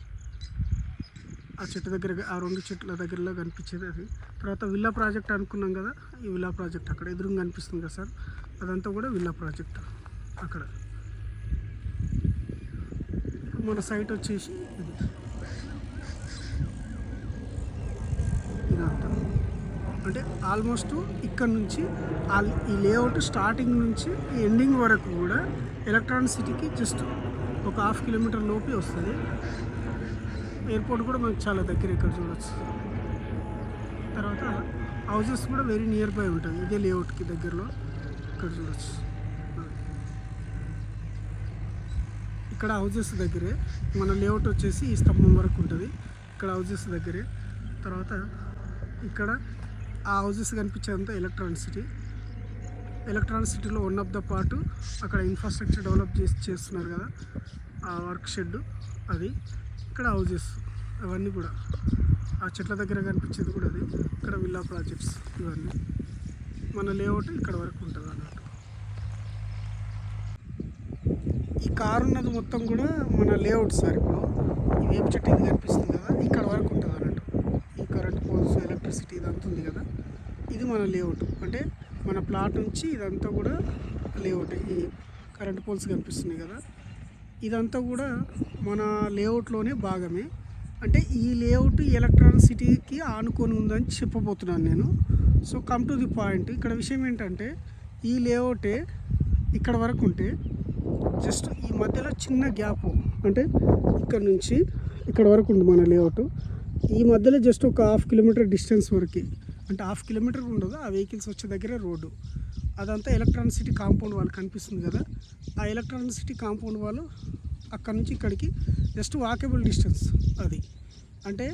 [SPEAKER 1] ఆ చెట్టు దగ్గర, ఆ 2 చెట్ల దగ్గరలో కనిపించేది అది. తర్వాత విల్లా ప్రాజెక్ట్ అనుకున్నాం కదా, ఈ విల్లా ప్రాజెక్ట్ అక్కడ ఎదురుగా కనిపిస్తుంది కదా సార్, అదంతా కూడా విల్లా ప్రాజెక్ట్ అక్కడ. మన సైట్ వచ్చేసి ఇది, ఇదంతా అంటే ఆల్మోస్ట్ ఇక్కడ నుంచి ఈ లేఅవుట్ స్టార్టింగ్ నుంచి ఎండింగ్ వరకు కూడా ఎలక్ట్రానిక్ సిటీకి జస్ట్ ఒక 1/2 కిలోమీటర్ లోపే వస్తుంది. ఎయిర్పోర్ట్ కూడా మనకు చాలా దగ్గర, ఇక్కడ చూడవచ్చు. తర్వాత హౌజెస్ కూడా వెరీ నియర్ బై ఉంటుంది ఇదే లేఅవుట్కి దగ్గరలో, ఇక్కడ చూడవచ్చు. ఇక్కడ హౌజెస్ దగ్గరే మన లేఅవుట్ వచ్చేసి ఈ స్తంభం వరకు ఉంటుంది, ఇక్కడ హౌజెస్ దగ్గరే. తర్వాత ఇక్కడ ఆ హౌజెస్ కనిపించేదంతా ఎలక్ట్రానిక్ సిటీ. ఎలక్ట్రానిక్ సిటీలో వన్ ఆఫ్ ద పార్ట్ అక్కడ ఇన్ఫ్రాస్ట్రక్చర్ డెవలప్ చేస్తున్నారు కదా, ఆ వర్క్ షెడ్ అది. ఇక్కడ హౌజెస్ అవన్నీ కూడా ఆ చెట్ల దగ్గర కనిపించేది కూడా అది. ఇక్కడ విల్లా ప్రాజెక్ట్స్ ఇవన్నీ మన లేఅవుట్ ఇక్కడ వరకు ఉంటుంది అన్నట్టు. ఈ కారు ఉన్నది మొత్తం కూడా మన లేఅవుట్ సార్. ఇప్పుడు ఈ వేప చెట్టు ఇది కనిపిస్తుంది కదా, ఇక్కడ వరకు ఉంటుంది అన్నట్టు. ఈ కరెంట్ పోల్స్, ఎలక్ట్రిసిటీ ఇదంతా ఉంది కదా, ఇది మన లేఅవుట్. అంటే మన ప్లాట్ నుంచి ఇదంతా కూడా లేఅవుట్. ఈ కరెంట్ పోల్స్ కనిపిస్తున్నాయి కదా, ఇదంతా కూడా మన లేఅవుట్లోనే భాగమే. అంటే ఈ లేఅవుట్ ఎలక్ట్రానిక్ సిటీకి ఆనుకొని ఉందని చెప్పబోతున్నాను నేను. So come to the point. ఇక్కడ విషయం ఏంటంటే ఈ లేఅవుటే ఇక్కడ వరకు ఉంటే జస్ట్ ఈ మధ్యలో చిన్న గ్యాప్, అంటే ఇక్కడ నుంచి ఇక్కడ వరకు ఉంది మన లేఅవుట్. ఈ మధ్యలో జస్ట్ ఒక 1/2 కిలోమీటర్ డిస్టెన్స్ వరకు, అంటే 1/2 కిలోమీటర్ ఉండదు, ఆ వెహికల్స్ వచ్చే దగ్గర రోడ్డు. అదంతా ఎలక్ట్రానిక్ సిటీ కాంపౌండ్ వాళ్ళు కనిపిస్తుంది కదా, ఆ ఎలక్ట్రానిక్ సిటీ కాంపౌండ్ వాళ్ళు అక్కడ నుంచి ఇక్కడికి జస్ట్ వాకబుల్ డిస్టెన్స్ అది. అంటే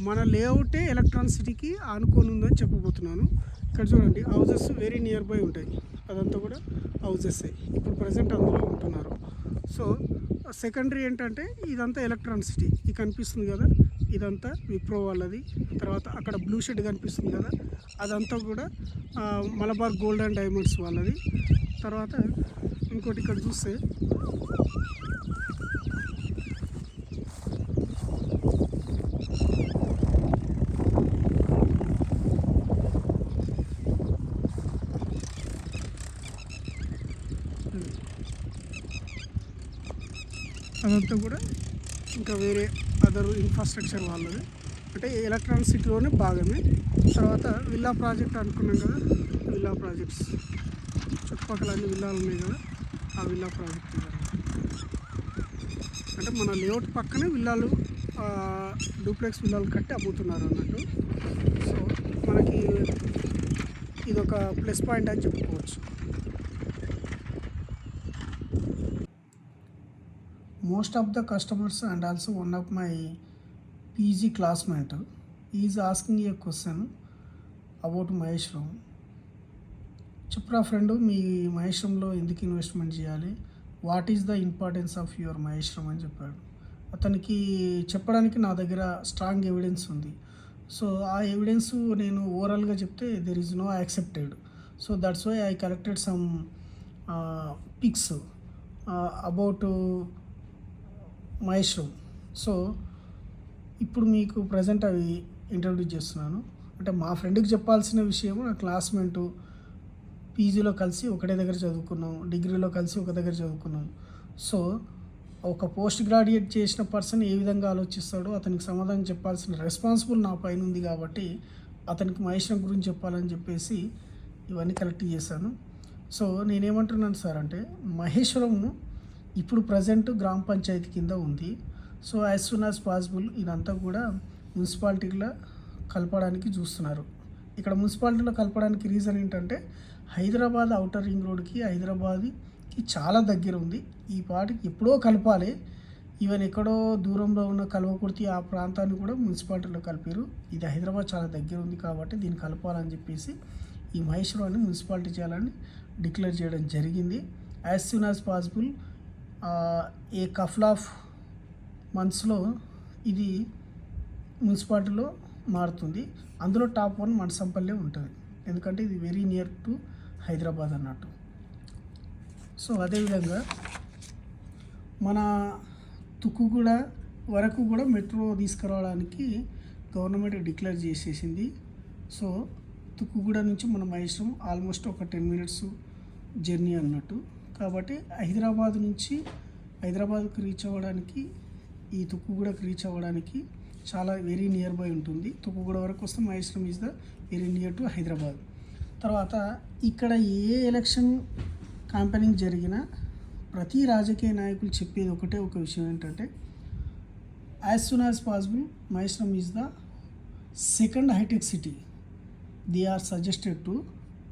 [SPEAKER 1] మన లేఅవుటే ఎలక్ట్రానిక్ సిటీకి ఆనుకొని ఉందని చెప్పబోతున్నాను. ఇక్కడ చూడండి హౌజెస్ వెరీ నియర్ బై ఉంటాయి, అదంతా కూడా హౌజెస్సే. ఇప్పుడు ప్రజెంట్ అందులో ఉంటున్నారు. సో సెకండరీ ఏంటంటే ఇదంతా ఎలక్ట్రానిక్ సిటీ. ఇది కనిపిస్తుంది కదా, ఇదంతా విప్రో వాళ్ళది. తర్వాత అక్కడ బ్లూ షెడ్ కనిపిస్తుంది కదా, అదంతా కూడా మలబార్ గోల్డ్ అండ్ డైమండ్స్ వాళ్ళది. తర్వాత ఇంకోటి ఇక్కడ చూస్తే అదంతా కూడా ఇంకా వేరే అదర్ ఇన్ఫ్రాస్ట్రక్చర్ వాళ్ళది. అంటే ఎలక్ట్రానిక్ సిటీలోనే భాగమే. తర్వాత విల్లా ప్రాజెక్ట్ అనుకున్నాం కదా, విల్లా ప్రాజెక్ట్స్ చుట్టుపక్కల అన్ని విల్లాలు ఉన్నాయి కదా, ఆ విల్లా ప్రాజెక్ట్ అంటే మన లేఅవుట్ పక్కనే విల్లాలు, డూప్లెక్స్ విల్లాలు కట్టి అమ్ముతున్నారు అన్నట్టు. సో మనకి ఇదొక ప్లస్ పాయింట్ అని చెప్పుకోవచ్చు. Most of the customers and also one of my PG classmate is asking a question about Maheshwaram. చెప్పురా ఫ్రెండ్, మీ మహేశ్వరంలో ఎందుకు ఇన్వెస్ట్మెంట్ చేయాలి, what is the importance of your Maheshwaram అని చెప్పాడు. అతనికి చెప్పడానికి నా దగ్గర స్ట్రాంగ్ ఎవిడెన్స్ ఉంది. సో ఆ ఎవిడెన్స్ నేను ఓవరాల్గా చెప్తే there is no accepted. So that's why I collected some pics about Maheshwaram. So ఇప్పుడు మీకు ప్రజెంట్ అవి ఇంట్రడ్యూస్ చేస్తున్నాను. అంటే మా ఫ్రెండ్కి చెప్పాల్సిన విషయం, నా క్లాస్మేటు పీజీలో కలిసి ఒకటే దగ్గర చదువుకున్నాం, డిగ్రీలో కలిసి ఒక దగ్గర చదువుకున్నాం. సో ఒక పోస్ట్ గ్రాడ్యుయేట్ చేసిన పర్సన్ ఏ విధంగా ఆలోచిస్తాడో అతనికి సమాధానం చెప్పాల్సిన రెస్పాన్సిబుల్ నా పైన ఉంది. కాబట్టి అతనికి మహేశ్వరం గురించి చెప్పాలని చెప్పేసి ఇవన్నీ కలెక్ట్ చేశాను. సో నేనేమంటున్నాను సార్ అంటే, మహేశ్వరము ఇప్పుడు ప్రజెంట్ గ్రామ పంచాయతీ కింద ఉంది. So as soon as possible ఇదంతా కూడా మున్సిపాలిటీలో కలపడానికి చూస్తున్నారు. ఇక్కడ మున్సిపాలిటీలో కలపడానికి రీజన్ ఏంటంటే హైదరాబాద్ ఔటర్ రింగ్ రోడ్కి, హైదరాబాద్కి చాలా దగ్గర ఉంది. ఈ పాటికి ఎప్పుడో కలపాలి. ఈవెన్ ఎక్కడో దూరంలో ఉన్న కల్వకుర్తి ఆ ప్రాంతాన్ని కూడా మున్సిపాలిటీలో కలిపారు. ఇది హైదరాబాద్ చాలా దగ్గర ఉంది కాబట్టి దీన్ని కలపాలని చెప్పేసి ఈ మహేశ్వరాన్ని మున్సిపాలిటీ చేయాలని డిక్లేర్ చేయడం జరిగింది. As soon as possible a couple of మంత్స్లో ఇది మున్సిపాలిటీలో మారుతుంది. అందులో టాప్ 1 మనసంపల్లె ఉంటుంది, ఎందుకంటే ఇది వెరీ నియర్ టు హైదరాబాద్ అన్నట్టు. సో అదేవిధంగా మన తుక్కుగూడ వరకు కూడా మెట్రో తీసుకురావడానికి గవర్నమెంట్ డిక్లేర్ చేసేసింది. సో తుక్కుగూడ నుంచి మన మహేశ్వరం ఆల్మోస్ట్ ఒక 10 మినిట్స్ జర్నీ అన్నట్టు. కాబట్టి హైదరాబాద్కి రీచ్ అవ్వడానికి, ఈ తుక్కుగూడకి రీచ్ అవ్వడానికి చాలా వెరీ నియర్ బై ఉంటుంది. తుక్కుగూడ వరకు వస్తే Maheshwaram is the very near to Hyderabad. తర్వాత ఇక్కడ ఏ ఎలక్షన్ క్యాంపెయినింగ్ జరిగినా ప్రతి రాజకీయ నాయకులు చెప్పేది ఒక విషయం ఏంటంటే, as soon as possible Maheshwaram is the second hitech city they are suggested to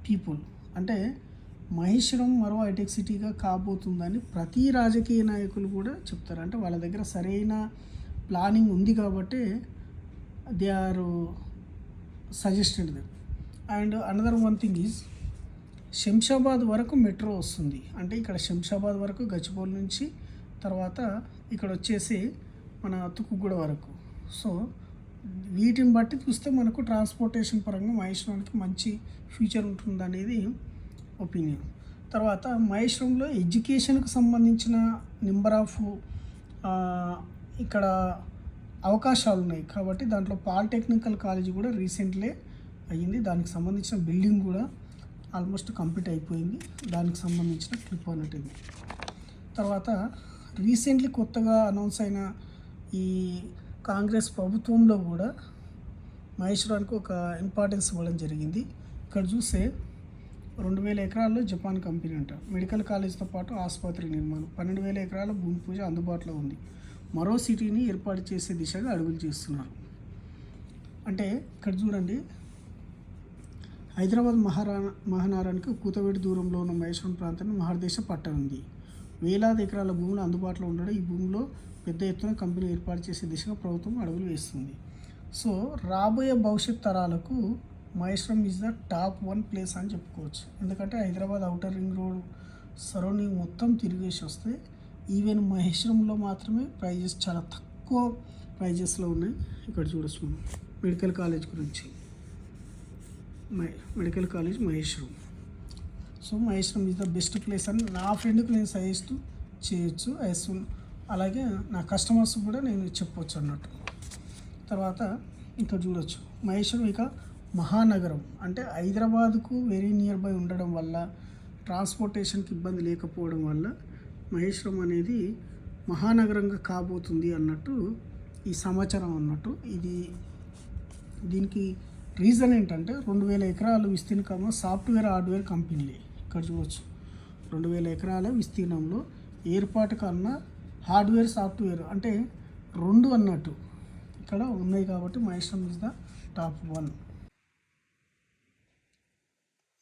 [SPEAKER 1] people. అంటే మహేశ్వరం మరో హైటెక్ సిటీగా కాబోతుందని ప్రతి రాజకీయ నాయకులు కూడా చెప్తారు. అంటే వాళ్ళ దగ్గర సరైన ప్లానింగ్ ఉంది కాబట్టి they are suggested them. And another one thing is Shamshabad వరకు మెట్రో వస్తుంది. అంటే ఇక్కడ శంషాబాద్ వరకు గచ్చిబౌలి నుంచి, తర్వాత ఇక్కడ వచ్చేసి మన తుక్కుగూడ వరకు. సో వీటిని బట్టి చూస్తే మనకు ట్రాన్స్పోర్టేషన్ పరంగా మహేశ్వరానికి మంచి ఫ్యూచర్ ఉంటుందనేది ఒపీనియన్. తర్వాత మహేశ్వరంలో ఎడ్యుకేషన్కి సంబంధించిన నెంబర్ ఆఫ్ ఇక్కడ అవకాశాలు ఉన్నాయి. కాబట్టి దాంట్లో పాలిటెక్నికల్ కాలేజ్ కూడా రీసెంట్లీ అయ్యింది. దానికి సంబంధించిన బిల్డింగ్ కూడా ఆల్మోస్ట్ కంప్లీట్ అయిపోయింది. దానికి సంబంధించిన క్లిప్ అన్నట్టు. తర్వాత రీసెంట్లీ కొత్తగా అనౌన్స్ అయిన ఈ కాంగ్రెస్ ప్రభుత్వంలో కూడా మహేశ్వరానికి ఒక ఇంపార్టెన్స్ ఇవ్వడం జరిగింది. ఇక్కడ చూస్తే 2,000 ఎకరాల్లో జపాన్ కంపెనీ అంట. మెడికల్ కాలేజ్తో పాటు ఆసుపత్రి నిర్మాణం, 12,000 ఎకరాల భూమి పూజ అందుబాటులో ఉంది. మరో సిటీని ఏర్పాటు చేసే దిశగా అడుగులు చేస్తున్నారు. అంటే ఇక్కడ చూడండి, హైదరాబాద్ మహానగరానికి కూతవేడి దూరంలో ఉన్న మహేశ్వరం ప్రాంతాన్ని మహాదేశ పట్టనుంది. వేలాది ఎకరాల భూములు అందుబాటులో ఉండడం, ఈ భూమిలో పెద్ద ఎత్తున కంపెనీ ఏర్పాటు చేసే దిశగా ప్రభుత్వం అడుగులు వేస్తుంది. సో రాబోయే భవిష్యత్ తరాలకు Maheshwaram is the top 1 place అని చెప్పుకోవచ్చు. ఎందుకంటే Hyderabad outer ring road surrounding మొత్తం తిరిగేసి వస్తే ఈవెన్ మహేశ్వరంలో మాత్రమే ప్రైజెస్ చాలా తక్కువ ప్రైజెస్లో ఉన్నాయి. ఇక్కడ చూడొచ్చు మనం మెడికల్ కాలేజ్ గురించి. Medical college Maheshwaram. So Maheshwaram is the best place అని నా ఫ్రెండ్కి నేను సజెస్ట్ చేయొచ్చు. అలాగే నా కస్టమర్స్ కూడా నేను చెప్పవచ్చు అన్నట్టు. తర్వాత ఇక్కడ చూడొచ్చు మహేశ్వరం ఇక మహానగరం. అంటే హైదరాబాద్కు వెరీ నియర్ బై ఉండడం వల్ల, ట్రాన్స్పోర్టేషన్కి ఇబ్బంది లేకపోవడం వల్ల మహేశ్వరం అనేది మహానగరంగా కాబోతుంది అన్నట్టు ఈ సమాచారం అన్నట్టు. దీనికి రీజన్ ఏంటంటే 2,000 ఎకరాలు విస్తీర్ణంలో సాఫ్ట్వేర్ హార్డ్వేర్ కంపెనీలే. ఇక్కడ చూడవచ్చు 2,000 ఎకరాల విస్తీర్ణంలో ఏర్పాటు కన్నా హార్డ్వేర్ సాఫ్ట్వేర్ అంటే 2 అన్నట్టు ఇక్కడ ఉన్నాయి. కాబట్టి మహేశ్వరం ఇస్ ద టాప్ 1.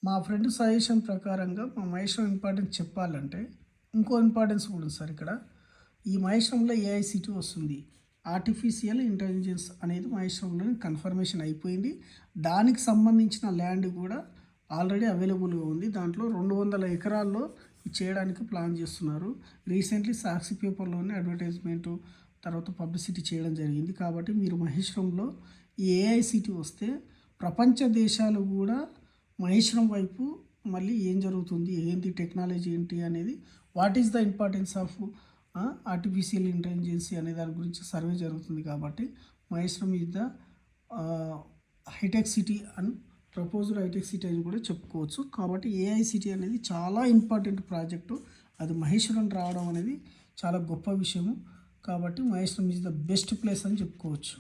[SPEAKER 1] మా ఫ్రెండ్ సజెషన్ ప్రకారంగా మా మహేశ్వరం ఇంపార్టెన్స్ చెప్పాలంటే ఇంకో ఇంపార్టెన్స్ కూడా ఉంది సార్. ఇక్కడ ఈ మహేశ్వరంలో ఏఐసిటీ వస్తుంది. ఆర్టిఫిషియల్ ఇంటెలిజెన్స్ అనేది మహేశ్వరంలో కన్ఫర్మేషన్ అయిపోయింది. దానికి సంబంధించిన ల్యాండ్ కూడా ఆల్రెడీ అవైలబుల్గా ఉంది. దాంట్లో 200 ఎకరాల్లో చేయడానికి ప్లాన్ చేస్తున్నారు. రీసెంట్లీ సాక్షి పేపర్లోనే అడ్వర్టైజ్మెంటు తర్వాత పబ్లిసిటీ చేయడం జరిగింది. కాబట్టి మీరు మహేశ్వరంలో ఈ ఏఐసిటీ వస్తే ప్రపంచ దేశాలు కూడా మహేశ్వరం వైపు మళ్ళీ ఏం జరుగుతుంది, ఏంటి టెక్నాలజీ ఏంటి అనేది, what is the importance of artificial intelligence అనే దాని గురించి సర్వే జరుగుతుంది. కాబట్టి మహేశ్వరం ఈజ్ ద హైటెక్ సిటీ అండ్ ప్రపోజ్డ్ హైటెక్ సిటీ అని కూడా చెప్పుకోవచ్చు. కాబట్టి ఏఐసిటీ అనేది చాలా ఇంపార్టెంట్ ప్రాజెక్టు. అది మహేశ్వరం రావడం అనేది చాలా గొప్ప విషయము. కాబట్టి మహేశ్వరం ఈజ్ ద బెస్ట్ ప్లేస్ అని చెప్పుకోవచ్చు.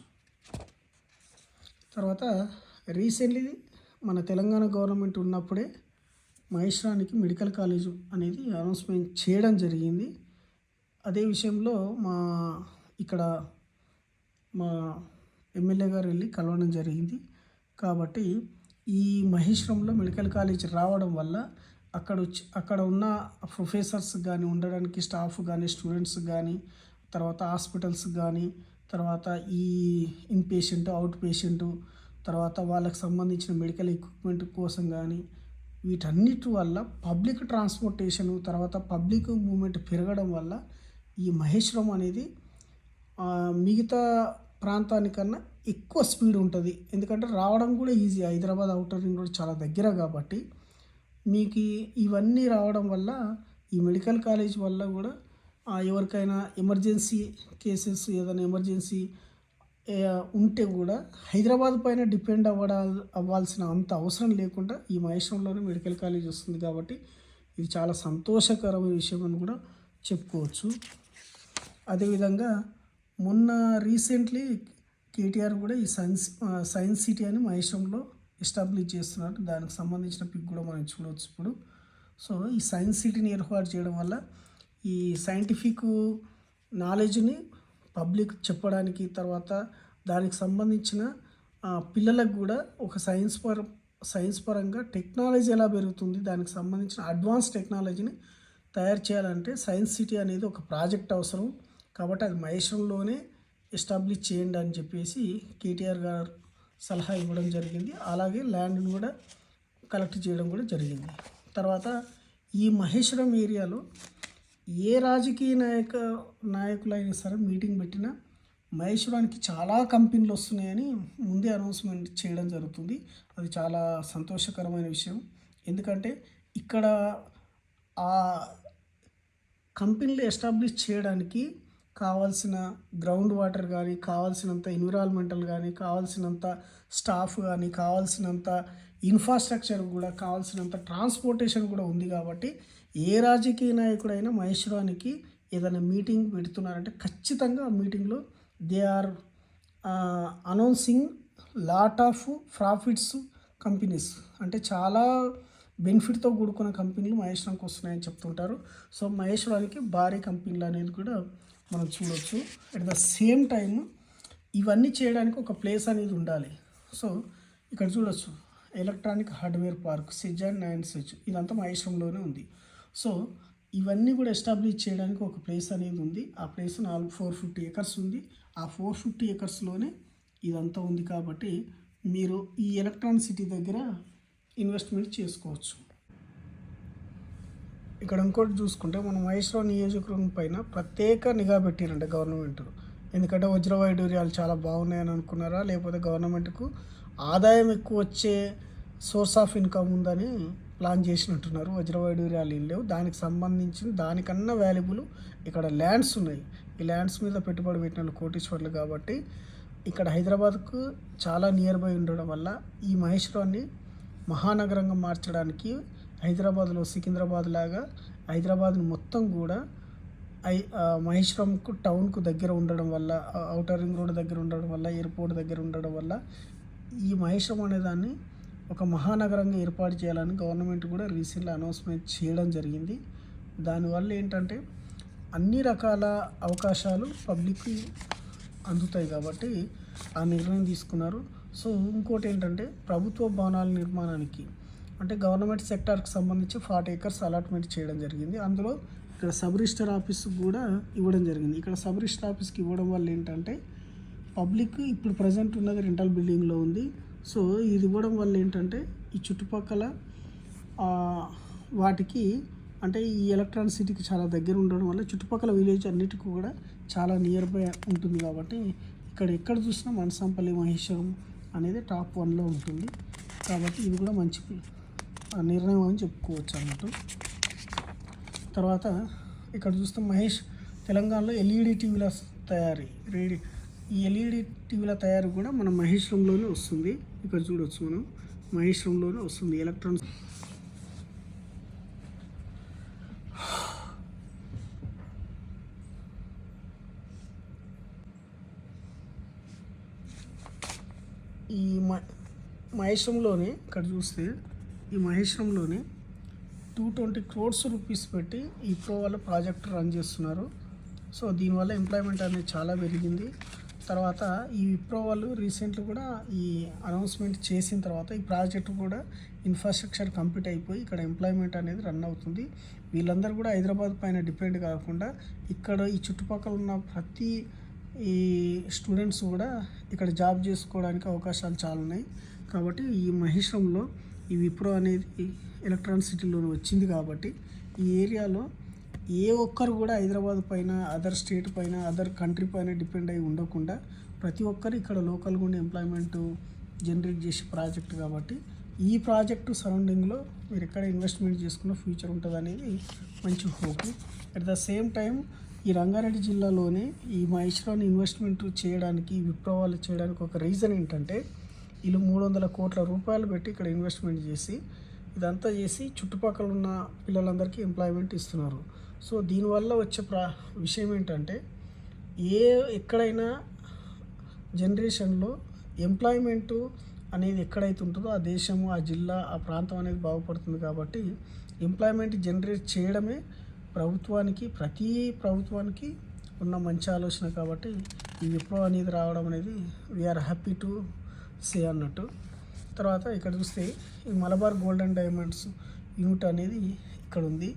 [SPEAKER 1] తర్వాత రీసెంట్లీ మన తెలంగాణ గవర్నమెంట్ ఉన్నప్పుడే మహేశ్వరానికి మెడికల్ కాలేజ్ అనేది అనౌన్స్మెంట్ చేయడం జరిగింది. అదే విషయంలో ఇక్కడ మా ఎమ్మెల్యే గారు వెళ్ళి కలవడం జరిగింది. కాబట్టి ఈ మహేశ్వరంలో మెడికల్ కాలేజ్ రావడం వల్ల అక్కడ ఉన్న ప్రొఫెసర్స్ కానీ, ఉండడానికి స్టాఫ్ కానీ, స్టూడెంట్స్ కానీ, తర్వాత హాస్పిటల్స్ కానీ, తర్వాత ఈ ఇన్పేషెంట్, అవుట్ పేషెంటు, తర్వాత వాళ్ళకి సంబంధించిన మెడికల్ ఎక్విప్మెంట్ కోసం కానీ, వీటన్నిటి వల్ల పబ్లిక్ ట్రాన్స్పోర్టేషను, తర్వాత పబ్లిక్ మూవ్మెంట్ పెరగడం వల్ల ఈ మహేశ్వరం అనేది మిగతా ప్రాంతానికన్నా ఎక్కువ స్పీడ్ ఉంటుంది. ఎందుకంటే రావడం కూడా easy. Hyderabad outer ring road చాలా దగ్గర కాబట్టి మీకు ఇవన్నీ రావడం వల్ల ఈ మెడికల్ కాలేజ్ వల్ల కూడా ఎవరికైనా ఎమర్జెన్సీ కేసెస్ ఏదైనా ఎమర్జెన్సీ ఉంటే కూడా హైదరాబాద్ పైన డిపెండ్ అవ్వాల్సిన అంత అవసరం లేకుండా ఈ మహేశ్వరంలోనే మెడికల్ కాలేజ్ వస్తుంది కాబట్టి ఇది చాలా సంతోషకరమైన విషయం అని కూడా చెప్పుకోవచ్చు. అదేవిధంగా మొన్న రీసెంట్లీ కేటీఆర్ కూడా ఈ సైన్స్ సిటీ అని మహేశ్వరంలో ఎస్టాబ్లిష్ చేస్తున్నారు. దానికి సంబంధించిన పిక్ కూడా మనం చూడవచ్చు ఇప్పుడు. సో ఈ సైన్స్ సిటీని ఏర్పాటు చేయడం వల్ల ఈ సైంటిఫిక్ నాలెడ్జ్ని పబ్లిక్ చెప్పడానికి, తర్వాత దానికి సంబంధించిన పిల్లలకు కూడా ఒక సైన్స్ పరంగా టెక్నాలజీ ఎలా పెరుగుతుంది, దానికి సంబంధించిన అడ్వాన్స్ టెక్నాలజీని తయారు చేయాలంటే సైన్స్ సిటీ అనేది ఒక ప్రాజెక్ట్ అవసరం. కాబట్టి అది మహేశ్వరంలోనే ఎస్టాబ్లిష్ చేయండి అని చెప్పేసి కేటీఆర్ గారు సలహా ఇవ్వడం జరిగింది. అలాగే ల్యాండ్ని కూడా కలెక్ట్ చేయడం కూడా జరిగింది. తర్వాత ఈ మహేశ్వరం ఏరియాలో ఏ రాజకీయ నాయకులైనా సరే మీటింగ్ పెట్టినా మహేశ్వరానికి చాలా కంపెనీలు వస్తున్నాయని ముందే అనౌన్స్మెంట్ చేయడం జరుగుతుంది. అది చాలా సంతోషకరమైన విషయం. ఎందుకంటే ఇక్కడ ఆ కంపెనీలు ఎస్టాబ్లిష్ చేయడానికి కావాల్సిన గ్రౌండ్ వాటర్ కానీ, కావాల్సినంత ఎన్విరాన్మెంటల్ కానీ, కావాల్సినంత స్టాఫ్ కానీ, కావాల్సినంత ఇన్ఫ్రాస్ట్రక్చర్ కూడా, కావాల్సినంత ట్రాన్స్పోర్టేషన్ కూడా ఉంది. కాబట్టి ఏ రాజకీయ నాయకుడైనా మహేశ్వరానికి ఏదైనా మీటింగ్ పెడుతున్నారంటే ఖచ్చితంగా ఆ మీటింగ్లో they are announcing lot of profits companies, అంటే చాలా బెనిఫిట్తో కూడుకున్న కంపెనీలు మహేశ్వరానికి వస్తున్నాయని చెప్తుంటారు. సో మహేశ్వరానికి భారీ కంపెనీలు అనేది కూడా మనం చూడవచ్చు. అట్ ద సేమ్ టైమ్ ఇవన్నీ చేయడానికి ఒక ప్లేస్ అనేది ఉండాలి. సో ఇక్కడ చూడవచ్చు electronic hardware park, season and switch, ఇదంతా మహేశ్వరంలోనే ఉంది. సో ఇవన్నీ కూడా ఎస్టాబ్లిష్ చేయడానికి ఒక ప్లేస్ అనేది ఉంది. ఆ ప్లేస్ 450 ఎకర్స్ ఉంది. ఆ 450 ఎకర్స్లోనే ఇదంతా ఉంది. కాబట్టి మీరు ఈ ఎలక్ట్రానిక్ సిటీ దగ్గర ఇన్వెస్ట్మెంట్ చేసుకోవచ్చు. ఇక్కడ ఇంకోటి చూసుకుంటే మనం మహేశ్వరం నియోజకవర్గం పైన ప్రత్యేక నిఘా పెట్టారంటే గవర్నమెంట్. ఎందుకంటే వజ్రవైడూర్యాలు చాలా బాగున్నాయని అనుకున్నారా, లేకపోతే గవర్నమెంట్కు ఆదాయం ఎక్కువ వచ్చే సోర్స్ ఆఫ్ ఇన్కమ్ ఉందని ప్లాన్ చేసినట్టున్నారు. వజ్రవైడూర్యాలు ఏం లేవు. దానికి సంబంధించిన దానికన్నా వాల్యుబుల్ ఇక్కడ ల్యాండ్స్ ఉన్నాయి. ఈ ల్యాండ్స్ మీద పెట్టుబడి పెట్టిన కోటీశ్వర్లు. కాబట్టి ఇక్కడ హైదరాబాద్కు చాలా నియర్ బై ఉండడం వల్ల ఈ మహేశ్వరాన్ని మహానగరంగా మార్చడానికి హైదరాబాద్లో సికింద్రాబాద్ లాగా హైదరాబాద్ని మొత్తం కూడా మహేశ్వరంకు టౌన్కు దగ్గర ఉండడం వల్ల, ఔటర్ రింగ్ రోడ్ దగ్గర ఉండడం వల్ల, ఎయిర్పోర్ట్ దగ్గర ఉండడం వల్ల ఈ మహేశ్వరం అనే దాన్ని ఒక మహానగరంగా ఏర్పాటు చేయాలని గవర్నమెంట్ కూడా రీసెంట్గా అనౌన్స్మెంట్ చేయడం జరిగింది. దానివల్ల ఏంటంటే అన్ని రకాల అవకాశాలు పబ్లిక్కి అందుతాయి. కాబట్టి ఆ నిర్ణయం తీసుకున్నారు. సో ఇంకోటి ఏంటంటే ప్రభుత్వ భవనాల నిర్మాణానికి అంటే గవర్నమెంట్ సెక్టార్కి సంబంధించి 40 ఎకర్స్ అలాట్మెంట్ చేయడం జరిగింది. అందులో ఇక్కడ సబ్ రిజిస్టర్ ఆఫీస్కి కూడా ఇవ్వడం జరిగింది. ఇక్కడ సబ్ రిజిస్టర్ ఆఫీస్కి ఇవ్వడం వల్ల ఏంటంటే పబ్లిక్ ఇప్పుడు ప్రజెంట్ ఉన్నది రెంటల్ బిల్డింగ్లో ఉంది. సో ఇది ఇవ్వడం వల్ల ఏంటంటే ఈ చుట్టుపక్కల వాటికి అంటే ఈ ఎలక్ట్రానిక్ సిటీకి చాలా దగ్గర ఉండడం వల్ల చుట్టుపక్కల విలేజ్ అన్నిటికీ కూడా చాలా నియర్ బై ఉంటుంది. కాబట్టి ఇక్కడ ఎక్కడ చూసినా మనసంపల్లి మహేశ్వరం అనేది టాప్ 1లో ఉంటుంది. కాబట్టి ఇది కూడా మంచి నిర్ణయం అని చెప్పుకోవచ్చు అన్నట్టు. తర్వాత ఇక్కడ చూస్తే తెలంగాణలో ఎల్ఈడి టీవీల తయారీ ఈ ఎల్ఈడి టీవీల తయారీ కూడా మన మహేశ్వరంలోనే వస్తుంది. ఇక్కడ చూడవచ్చు మనం మహేశ్వరంలోనే వస్తుంది ఎలక్ట్రానిక్స్. ఈ మహేశ్వరంలోనే ఇక్కడ చూస్తే ఈ మహేశ్వరంలోనే 220 crores రూపీస్ పెట్టి ఈ ప్రో వాళ్ళ ప్రాజెక్ట్ రన్ చేస్తున్నారు. సో దీనివల్ల ఎంప్లాయ్మెంట్ అనేది చాలా పెరిగింది. తర్వాత ఈ విప్రో వాళ్ళు రీసెంట్లీ కూడా ఈ అనౌన్స్మెంట్ చేసిన తర్వాత ఈ ప్రాజెక్ట్ కూడా ఇన్ఫ్రాస్ట్రక్చర్ కంప్లీట్ అయిపోయి ఇక్కడ ఎంప్లాయ్మెంట్ అనేది రన్ అవుతుంది. వీళ్ళందరూ కూడా హైదరాబాద్ పైన డిపెండ్ కాకుండా ఇక్కడ ఈ చుట్టుపక్కల ఉన్న ప్రతి ఈ స్టూడెంట్స్ కూడా ఇక్కడ జాబ్ చేసుకోవడానికి అవకాశాలు చాలా ఉన్నాయి. కాబట్టి ఈ మహేశ్వరంలో ఈ విప్రో అనేది ఎలక్ట్రానిక్ సిటీలోనే వచ్చింది. కాబట్టి ఈ ఏరియాలో ఏ ఒక్కరు కూడా హైదరాబాద్ పైన, అదర్ స్టేట్ పైన, అదర్ కంట్రీ పైన డిపెండ్ అయి ఉండకుండా ప్రతి ఒక్కరు ఇక్కడ లోకల్గా ఉండి ఎంప్లాయ్మెంట్ జనరేట్ చేసే ప్రాజెక్ట్ కాబట్టి ఈ ప్రాజెక్టు సరౌండింగ్లో మీరు ఎక్కడ ఇన్వెస్ట్మెంట్ చేసుకున్న ఫ్యూచర్ ఉంటుంది అనేది మంచి hope. At the same time ఈ రంగారెడ్డి జిల్లాలోనే ఈ మహేశ్వరాన్ని ఇన్వెస్ట్మెంట్ చేయడానికి, విప్రో వాళ్ళు చేయడానికి ఒక రీజన్ ఏంటంటే, వీళ్ళు 300 కోట్ల రూపాయలు పెట్టి ఇక్కడ ఇన్వెస్ట్మెంట్ చేసి ఇదంతా చేసి చుట్టుపక్కల ఉన్న పిల్లలందరికీ ఎంప్లాయ్మెంట్ ఇస్తున్నారు. సో దీనివల్ల వచ్చే విషయం ఏంటంటే, ఎక్కడైనా జనరేషన్లో ఎంప్లాయ్మెంటు అనేది ఎక్కడైతే ఉంటుందో ఆ దేశము, ఆ జిల్లా, ఆ ప్రాంతం అనేది బాగుపడుతుంది. కాబట్టి ఎంప్లాయ్మెంట్ జనరేట్ చేయడమే ప్రతి ప్రభుత్వానికి ఉన్న మంచి ఆలోచన. కాబట్టి ఈ విప్రో అనేది రావడం అనేది వీఆర్ హ్యాపీ టు సే అన్నట్టు. తర్వాత ఇక్కడ చూస్తే ఈ Malabar gold and diamonds unit అనేది ఇక్కడ ఉంది.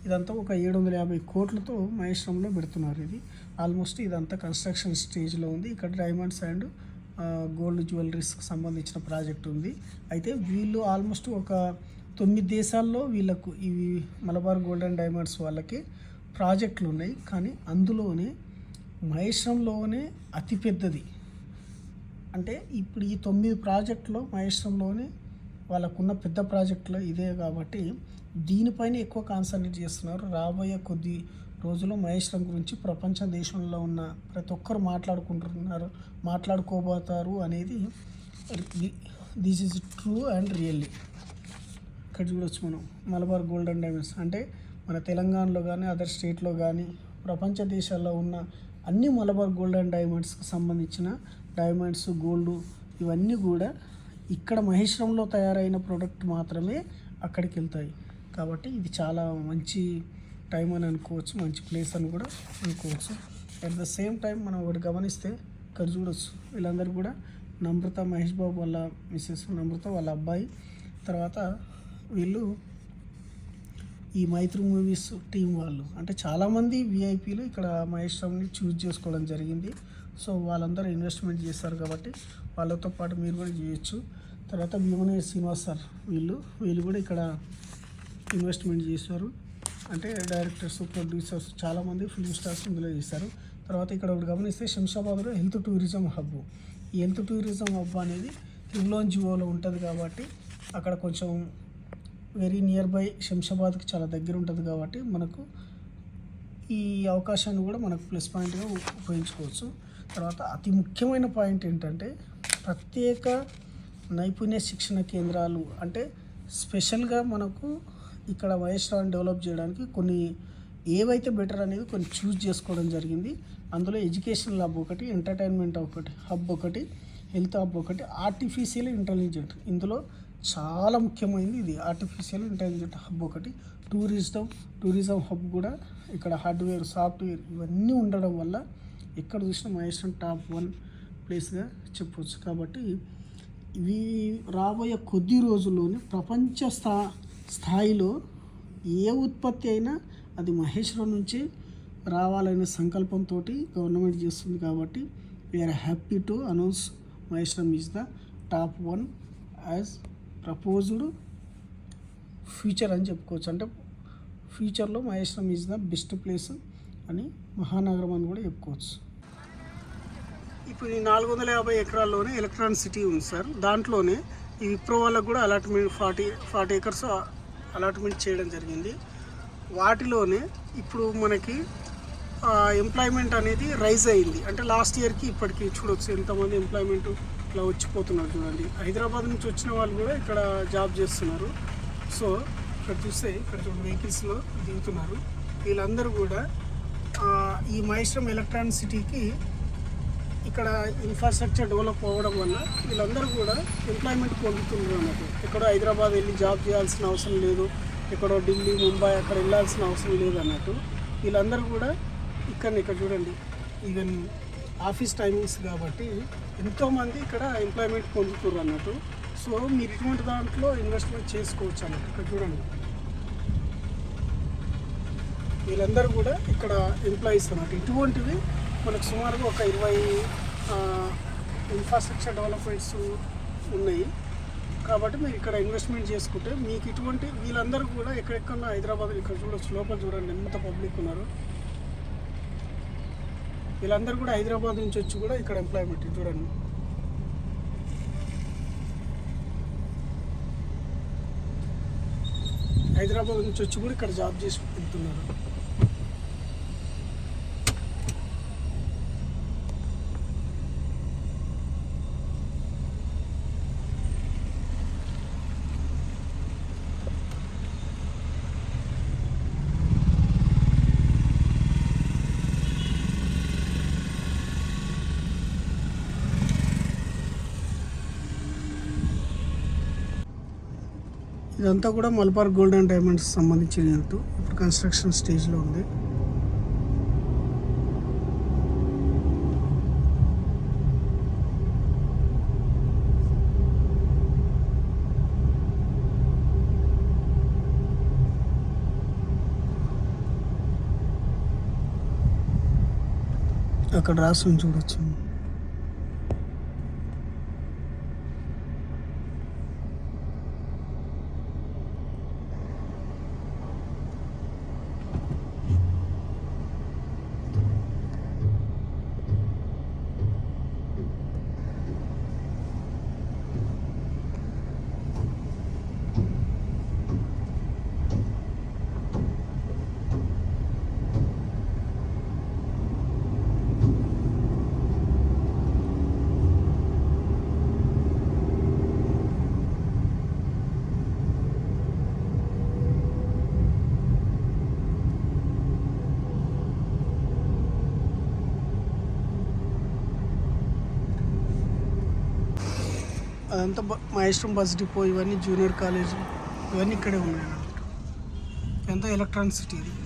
[SPEAKER 1] ఇదంతా ఒక 750 కోట్లతో మహేశ్వరంలో పెడుతున్నారు. ఇది ఆల్మోస్ట్ ఇదంతా కన్స్ట్రక్షన్ స్టేజ్లో ఉంది. ఇక్కడ డైమండ్స్ అండ్ గోల్డ్ జ్యువెలరీస్కి సంబంధించిన ప్రాజెక్ట్ ఉంది. అయితే వీళ్ళు ఆల్మోస్ట్ ఒక 9 దేశాల్లో వీళ్ళకు ఇవి మలబార్ గోల్డ్ అండ్ డైమండ్స్ వాళ్ళకి ప్రాజెక్టులు ఉన్నాయి. కానీ అందులోనే మహేశ్వరంలోనే అతిపెద్దది. అంటే ఇప్పుడు ఈ 9 ప్రాజెక్టులో మహేశ్వరంలోనే వాళ్ళకున్న పెద్ద ప్రాజెక్టులో ఇదే. కాబట్టి దీనిపైన ఎక్కువ కాన్సన్ట్రేట్ చేస్తున్నారు. రాబోయే కొద్ది రోజుల్లో మహేశ్వరం గురించి ప్రపంచ దేశంలో ఉన్న ప్రతి ఒక్కరు మాట్లాడుకోబోతారు అనేది this is true and really. ఇక్కడ చూడవచ్చు మనం మలబార్ గోల్డ్ అండ్ డైమండ్స్ అంటే మన తెలంగాణలో కానీ అదర్ స్టేట్లో కానీ ప్రపంచ దేశాల్లో ఉన్న అన్ని మలబార్ గోల్డ్ అండ్ డైమండ్స్కి సంబంధించిన డైమండ్స్, గోల్డ్ ఇవన్నీ కూడా ఇక్కడ మహేశ్వరంలో తయారైన ప్రోడక్ట్ మాత్రమే అక్కడికి వెళ్తాయి. కాబట్టి ఇది చాలా మంచి టైం అని అనుకోవచ్చు, మంచి ప్లేస్ అని కూడా అనుకోవచ్చు. అట్ ద సేమ్ టైం మనం ఒకటి గమనిస్తే ఇక్కడ చూడవచ్చు వీళ్ళందరూ కూడా నమ్రత, మహేష్ బాబు వాళ్ళ మిస్సెస్ నమ్రత, వాళ్ళ అబ్బాయి, తర్వాత వీళ్ళు ఈ మైత్రి మూవీస్ టీం వాళ్ళు. అంటే చాలామంది విఐపీలు ఇక్కడ మహేశ్వరంని చూజ్ చేసుకోవడం జరిగింది. సో వాళ్ళందరూ ఇన్వెస్ట్మెంట్ చేస్తారు కాబట్టి వాళ్ళతో పాటు మీరు కూడా చేయొచ్చు. తర్వాత భీమనేని శ్రీనివాస్ సార్ వీళ్ళు కూడా ఇక్కడ ఇన్వెస్ట్మెంట్ చేశారు. అంటే డైరెక్టర్స్, ప్రొడ్యూసర్స్, చాలామంది ఫిల్మ్ స్టార్స్ ఇందులో చేశారు. తర్వాత ఇక్కడ ఒకటి గమనిస్తే శంషాబాద్లో హెల్త్ టూరిజం హబ్. ఈ హెల్త్ టూరిజం హబ్ అనేది జివోలో ఉంటుంది. కాబట్టి అక్కడ కొంచెం వెరీ నియర్ బై శంషాబాద్కి చాలా దగ్గర ఉంటుంది. కాబట్టి మనకు ఈ అవకాశాన్ని కూడా మనకు ప్లస్ పాయింట్గా ఉపయోగించుకోవచ్చు. తర్వాత అతి ముఖ్యమైన పాయింట్ ఏంటంటే, ప్రత్యేక నైపుణ్య శిక్షణ కేంద్రాలు. అంటే స్పెషల్గా మనకు ఇక్కడ మహేశ్వరాన్ని డెవలప్ చేయడానికి కొన్ని ఏవైతే బెటర్ అనేది కొన్ని చూస్ చేసుకోవడం జరిగింది. అందులో ఎడ్యుకేషనల్ హబ్ ఒకటి, ఎంటర్టైన్మెంట్ హబ్ ఒకటి, హెల్త్ హబ్ ఒకటి, ఆర్టిఫిషియల్ ఇంటెలిజెంట్. ఇందులో చాలా ముఖ్యమైనది ఇది ఆర్టిఫిషియల్ ఇంటెలిజెంట్ హబ్ ఒకటి. టూరిజం హబ్ కూడా ఇక్కడ హార్డ్వేర్, సాఫ్ట్వేర్ ఇవన్నీ ఉండడం వల్ల ఎక్కడ చూసినా మహేశ్వరం టాప్ 1 ప్లేస్గా చెప్పవచ్చు. కాబట్టి ఇవి రాబోయే కొద్ది రోజుల్లోనే ప్రపంచ స్థాయిలో ఏ ఉత్పత్తి అయినా అది మహేశ్వరం నుంచి రావాలనే సంకల్పంతో గవర్నమెంట్ చేస్తుంది. కాబట్టి we are happy to announce Maheshwaram is the top 1 as proposed future అని చెప్పుకోవచ్చు. అంటే ఫ్యూచర్లో Maheshwaram is the best place అని, మహానగరం అని కూడా చెప్పుకోవచ్చు. ఇప్పుడు ఈ 450 ఎకరాల్లోనే ఎలక్ట్రానిక్ సిటీ ఉంది సార్. దాంట్లోనే ఈ విప్రో వాళ్ళకు కూడా అలాట్మెంట్ 40 ఎకర్స్ అలాట్మెంట్ చేయడం జరిగింది. వాటిలోనే ఇప్పుడు మనకి ఎంప్లాయ్మెంట్ అనేది రైజ్ అయింది. అంటే లాస్ట్ ఇయర్కి ఇప్పటికి చూడవచ్చు ఎంతమంది ఎంప్లాయ్మెంట్ ఇలా వచ్చిపోతున్నారు. చూడండి, హైదరాబాద్ నుంచి వచ్చిన వాళ్ళు కూడా ఇక్కడ జాబ్ చేస్తున్నారు. సో ఇక్కడ చూస్తే ఇక్కడ చూడండి వెహికల్స్లో దిగుతున్నారు. వీళ్ళందరూ కూడా ఈ మహేశ్వరం ఎలక్ట్రానిక్ సిటీకి ఇక్కడ ఇన్ఫ్రాస్ట్రక్చర్ డెవలప్ అవ్వడం వల్ల వీళ్ళందరూ కూడా ఎంప్లాయ్మెంట్ పొందుతున్నారు అన్నట్టు. ఎక్కడో హైదరాబాద్ వెళ్ళి జాబ్ చేయాల్సిన అవసరం లేదు, ఎక్కడో ఢిల్లీ, ముంబై అక్కడ వెళ్ళాల్సిన అవసరం లేదు అన్నట్టు. వీళ్ళందరూ కూడా ఇక్కడ చూడండి, ఈవెన్ ఆఫీస్ టైమింగ్స్ కాబట్టి ఎంతోమంది ఇక్కడ ఎంప్లాయ్మెంట్ పొందుతున్నారు అన్నట్టు. సో మీరు ఇటువంటి దాంట్లో ఇన్వెస్ట్మెంట్ చేసుకోవచ్చు అన్నట్టు. ఇక్కడ చూడండి, వీళ్ళందరూ కూడా ఇక్కడ ఎంప్లాయీస్ అన్నట్టు. ఇటువంటివి మనకు సుమారుగా ఒక 20 ఇన్ఫ్రాస్ట్రక్చర్ డెవలప్మెంట్స్ ఉన్నాయి. కాబట్టి మీరు ఇక్కడ ఇన్వెస్ట్మెంట్ చేసుకుంటే మీకు ఇటువంటి వీళ్ళందరూ కూడా ఎక్కడెక్కడ హైదరాబాద్ ఇక్కడ చూడవచ్చు. లోపల చూడండి ఎంత పబ్లిక్ ఉన్నారు. వీళ్ళందరూ కూడా హైదరాబాద్ నుంచి వచ్చి కూడా ఇక్కడ ఎంప్లాయ్మెంట్ చూడండి. హైదరాబాద్ నుంచి వచ్చి కూడా ఇక్కడ జాబ్ చేసి వెళ్తున్నారు. ఇదంతా కూడా మలబార్ గోల్డ్ అండ్ డైమండ్స్ సంబంధించిన యూనిట్. ఇప్పుడు కన్స్ట్రక్షన్ స్టేజ్లో ఉంది. అక్కడ రాసుని చూడొచ్చు. అదంతా మహేశ్వరం బస్ డిపో, ఇవన్నీ జూనియర్ కాలేజ్, ఇవన్నీ ఇక్కడే ఉన్నాయి అన్నమాట. ఇదంతా ఎలక్ట్రానిక్ సిటీ ఇది.